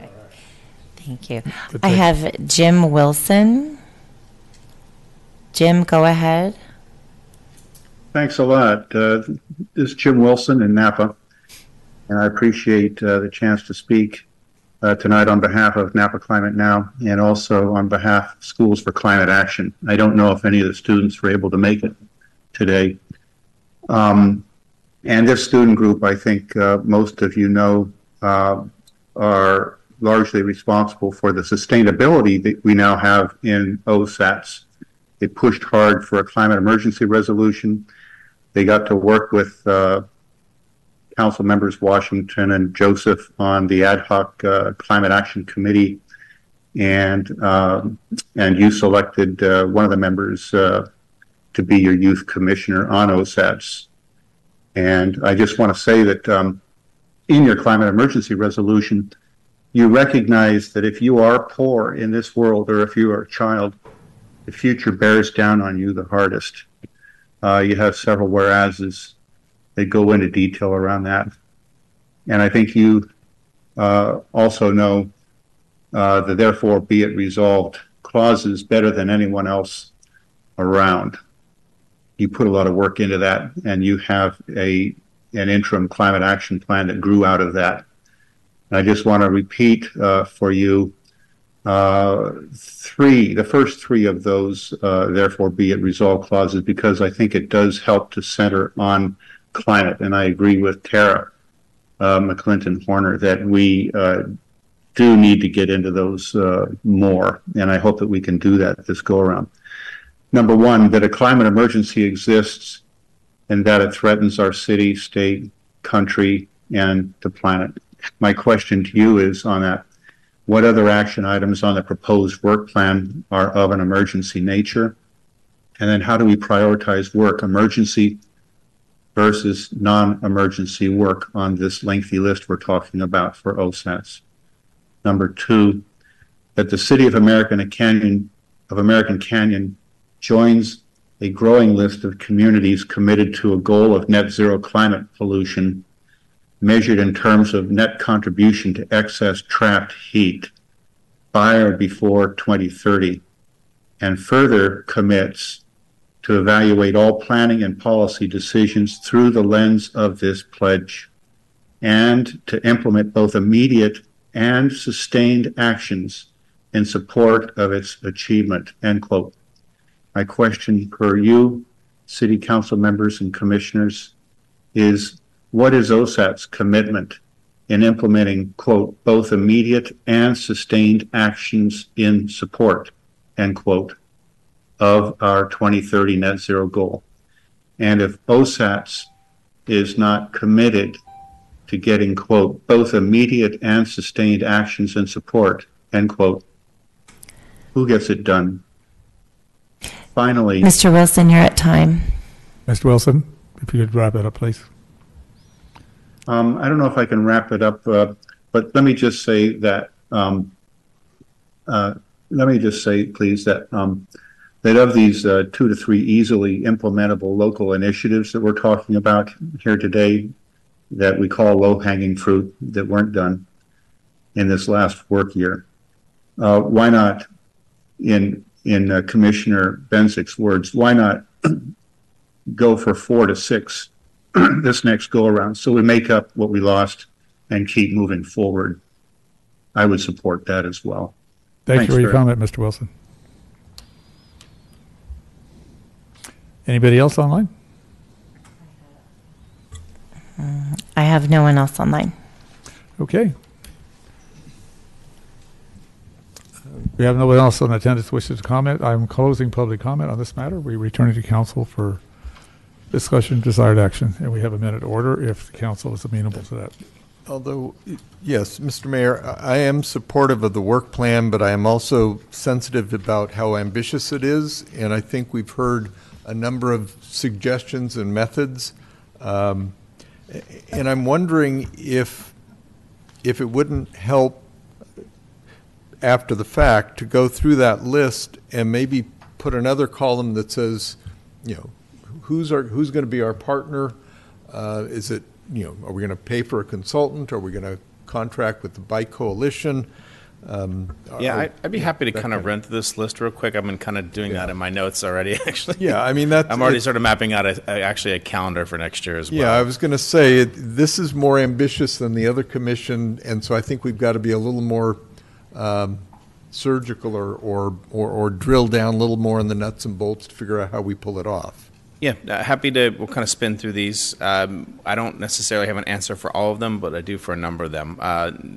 Thank you. I have Jim Wilson. Jim, go ahead. Thanks a lot. This is Jim Wilson in Napa, and I appreciate the chance to speak tonight on behalf of Napa Climate Now and also on behalf of Schools for Climate Action. I don't know if any of the students were able to make it today. And this student group, I think most of you know, are largely responsible for the sustainability that we now have in OSATs. They pushed hard for a climate emergency resolution. They got to work with Council members Washington and Joseph on the ad hoc Climate Action Committee, and you selected one of the members to be your youth commissioner on OSATs. And I just want to say that in your climate emergency resolution, you recognize that if you are poor in this world, or if you are a child, the future bears down on you the hardest. You have several whereases that go into detail around that. And I think you also know the therefore be it resolved clauses better than anyone else around. You put a lot of work into that, and you have an interim climate action plan that grew out of that. And I just want to repeat for you the first three of those therefore be it resolved clauses, because I think it does help to center on climate. And I agree with Tara McClinton Horner that we do need to get into those more, and I hope that we can do that this go around. Number one, that a climate emergency exists and that it threatens our city, state, country, and the planet. My question to you is on that: what other action items on the proposed work plan are of an emergency nature? And then how do we prioritize work, emergency versus non-emergency work on this lengthy list we're talking about for OSATs? Number two, that the City of American Canyon joins a growing list of communities committed to a goal of net zero climate pollution measured in terms of net contribution to excess trapped heat by or before 2030, and further commits to evaluate all planning and policy decisions through the lens of this pledge, and to implement both immediate and sustained actions in support of its achievement, end quote. My question for you, City Council members and commissioners, is what is OSAT's commitment in implementing, quote, both immediate and sustained actions in support, end quote, of our 2030 net zero goal? And if OSATs is not committed to getting, quote, both immediate and sustained actions in support, end quote, who gets it done? Finally, Mr. Wilson, you're at time. Mr. Wilson, if you could wrap it up, please. I don't know if I can wrap it up, but let me just say that, please, that of these 2 to 3 easily implementable local initiatives that we're talking about here today, that we call low-hanging fruit, that weren't done in this last work year, why not, in Commissioner Benzick's words, why not go for 4 to 6 this next go around, so we make up what we lost and keep moving forward? I would support that as well. Thank you for your comment, Mr. Wilson. Anybody else online? I have no one else online. Okay. We have no one else on attendance wishes to comment. I'm closing public comment on this matter. We return it to council for discussion, desired action, and we have a minute order if the council is amenable to that. Although, yes, Mr. Mayor, I am supportive of the work plan, but I am also sensitive about how ambitious it is, and I think we've heard a number of suggestions and methods, and I'm wondering if it wouldn't help after the fact to go through that list and maybe put another column that says, you know, who's going to be our partner? Is it, you know, are we going to pay for a consultant? Are we going to contract with the Bike Coalition? Yeah, I'd be happy to kind of run through this list real quick. I've been kind of doing that in my notes already, actually. Yeah, I mean, that's... I'm already sort of mapping out actually a calendar for next year as well. Yeah, I was going to say, this is more ambitious than the other commission, and so I think we've got to be a little more surgical or drill down a little more in the nuts and bolts to figure out how we pull it off. Yeah, happy to, we'll kind of spin through these. I don't necessarily have an answer for all of them, but I do for a number of them.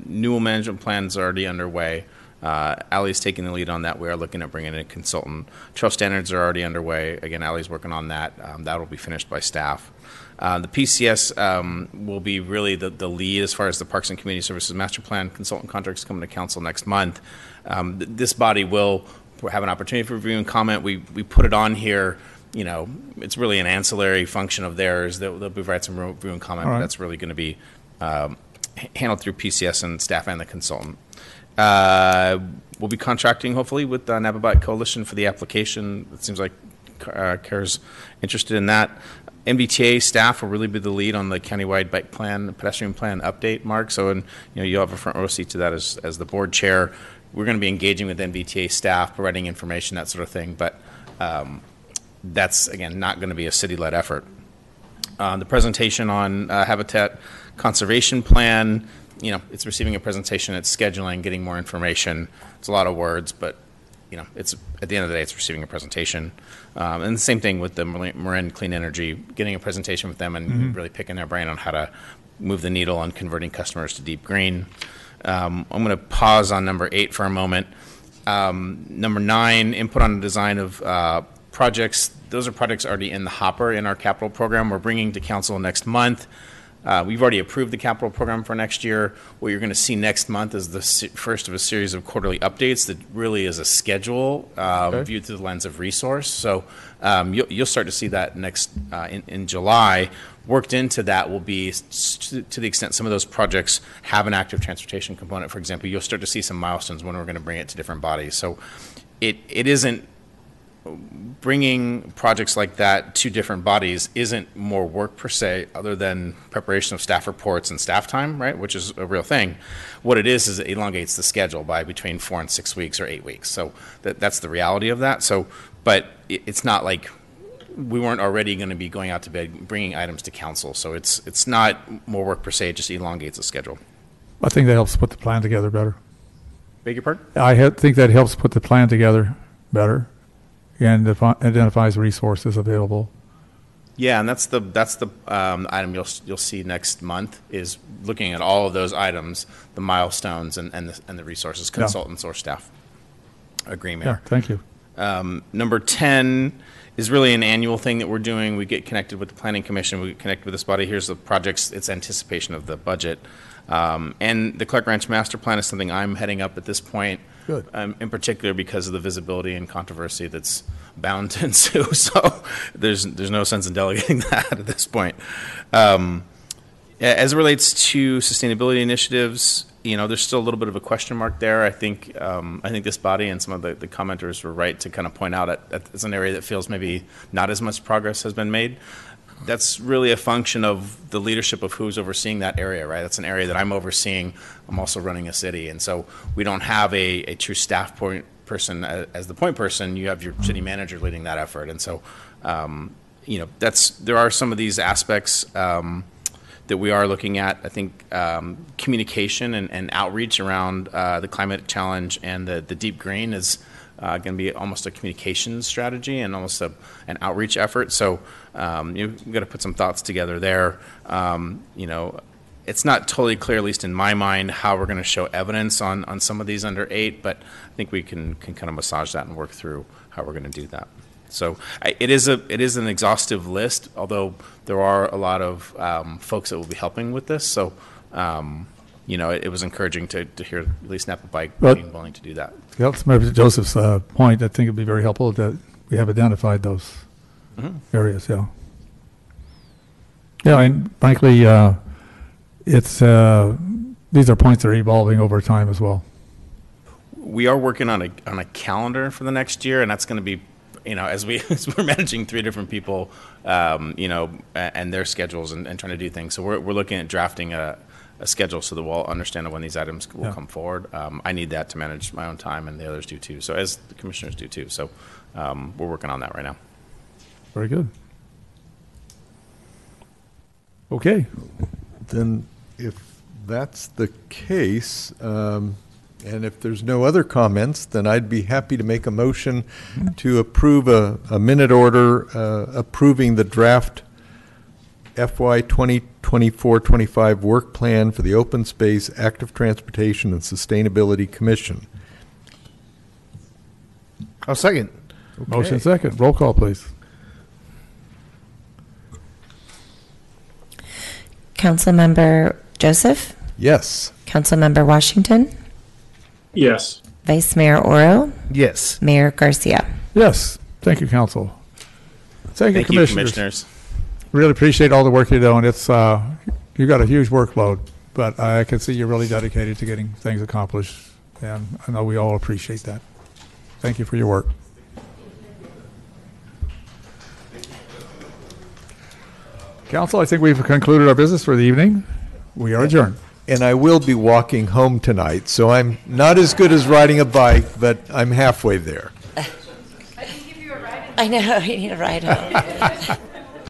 New management plans are already underway. Ally's taking the lead on that. We are looking at bringing in a consultant. Trail standards are already underway. Again, Ally's working on that. That will be finished by staff. The PCS will be really the lead as far as the Parks and Community Services Master Plan consultant contracts coming to council next month. This body will have an opportunity for review and comment. We put it on here. You know, it's really an ancillary function of theirs. They'll provide some review and comment, but that's really going to be handled through PCS and staff and the consultant. We'll be contracting, hopefully, with the Napa Bike Coalition for the application. It seems like CARE's interested in that. MBTA staff will really be the lead on the countywide bike plan, pedestrian plan update, Mark. So, you'll have a front row seat to that as the board chair. We're going to be engaging with MBTA staff, providing information, that sort of thing. But that's, again, not going to be a city-led effort. The presentation on habitat conservation plan, it's receiving a presentation, it's scheduling, getting more information. It's a lot of words, but, it's at the end of the day, it's receiving a presentation. And the same thing with the Marin Clean Energy, getting a presentation with them and really picking their brain on how to move the needle on converting customers to deep green. I'm going to pause on number 8 for a moment. Number 9, input on the design of projects. Those are projects already in the hopper in our capital program. We're bringing to council next month. We've already approved the capital program for next year. What you're going to see next month is the first of a series of quarterly updates that really is a schedule viewed through the lens of resource. So you'll start to see that next in July. Worked into that will be, to the extent some of those projects have an active transportation component, for example, you'll start to see some milestones when we're going to bring it to different bodies. So it isn't, bringing projects like that to different bodies isn't more work per se, other than preparation of staff reports and staff time, right, which is a real thing. What it is it elongates the schedule by between 4 and 6 weeks or 8 weeks. So that's the reality of that. So, but it's not like we weren't already going to be going out to bid, bringing items to council. So it's not more work per se, it just elongates the schedule. I think that helps put the plan together better. Beg your pardon? I think that helps put the plan together better and identifies resources available. Yeah, and that's the item you'll see next month, is looking at all of those items, the milestones and the resources, consultants or staff agreement. Yeah, thank you. Number 10 is really an annual thing that we're doing. We get connected with the Planning Commission. We get connected with this body. Here's the projects. It's anticipation of the budget. And the Clark Ranch Master Plan is something I'm heading up at this point. Good. In particular because of the visibility and controversy that's bound to ensue. So there's no sense in delegating that at this point. As it relates to sustainability initiatives, there's still a little bit of a question mark there. I think this body and some of the commenters were right to kind of point out it's an area that feels maybe not as much progress has been made. That's really a function of the leadership of who's overseeing that area, right? That's an area that I'm overseeing. I'm also running a city. And so we don't have a true staff point person as the point person. You have your city manager leading that effort. And so, there are some of these aspects that we are looking at. I think communication and outreach around the climate challenge and the deep green is going to be almost a communication strategy and almost an outreach effort. So you've got to put some thoughts together there. It's not totally clear, at least in my mind, how we're going to show evidence on some of these under 8, but I think we can kind of massage that and work through how we're going to do that. So it is an exhaustive list, although there are a lot of folks that will be helping with this. So it was encouraging to hear at least Napa Bike being willing to do that. Maybe Joseph's point, I think it'd be very helpful that we have identified those areas. Yeah. Yeah, and frankly, it's these are points that are evolving over time as well. We are working on a calendar for the next year, and that's going to be, as we're managing 3 different people, and their schedules and trying to do things. So we're looking at drafting a a schedule so that we'll understand when these items will come forward. I need that to manage my own time, and the others do too. So as the commissioners do too. So we're working on that right now. Very good. Okay. Then if that's the case, and if there's no other comments, then I'd be happy to make a motion to approve a minute order approving the draft FY 2024-25 work plan for the Open Space, Active Transportation, and Sustainability Commission. I'll second. Motion second. Roll call, please. Councilmember Joseph? Yes. Councilmember Washington? Yes. Vice Mayor Oro? Yes. Mayor Garcia? Yes. Thank you, Council. Thank you, Thank you, Commissioners. Really appreciate all the work you're doing. It's you got a huge workload, but I can see you're really dedicated to getting things accomplished, and I know we all appreciate that. Thank you for your work. Council, I think we've concluded our business for the evening. We are adjourned. And I will be walking home tonight, so I'm not as good as riding a bike, but I'm halfway there. I know, you need a ride home.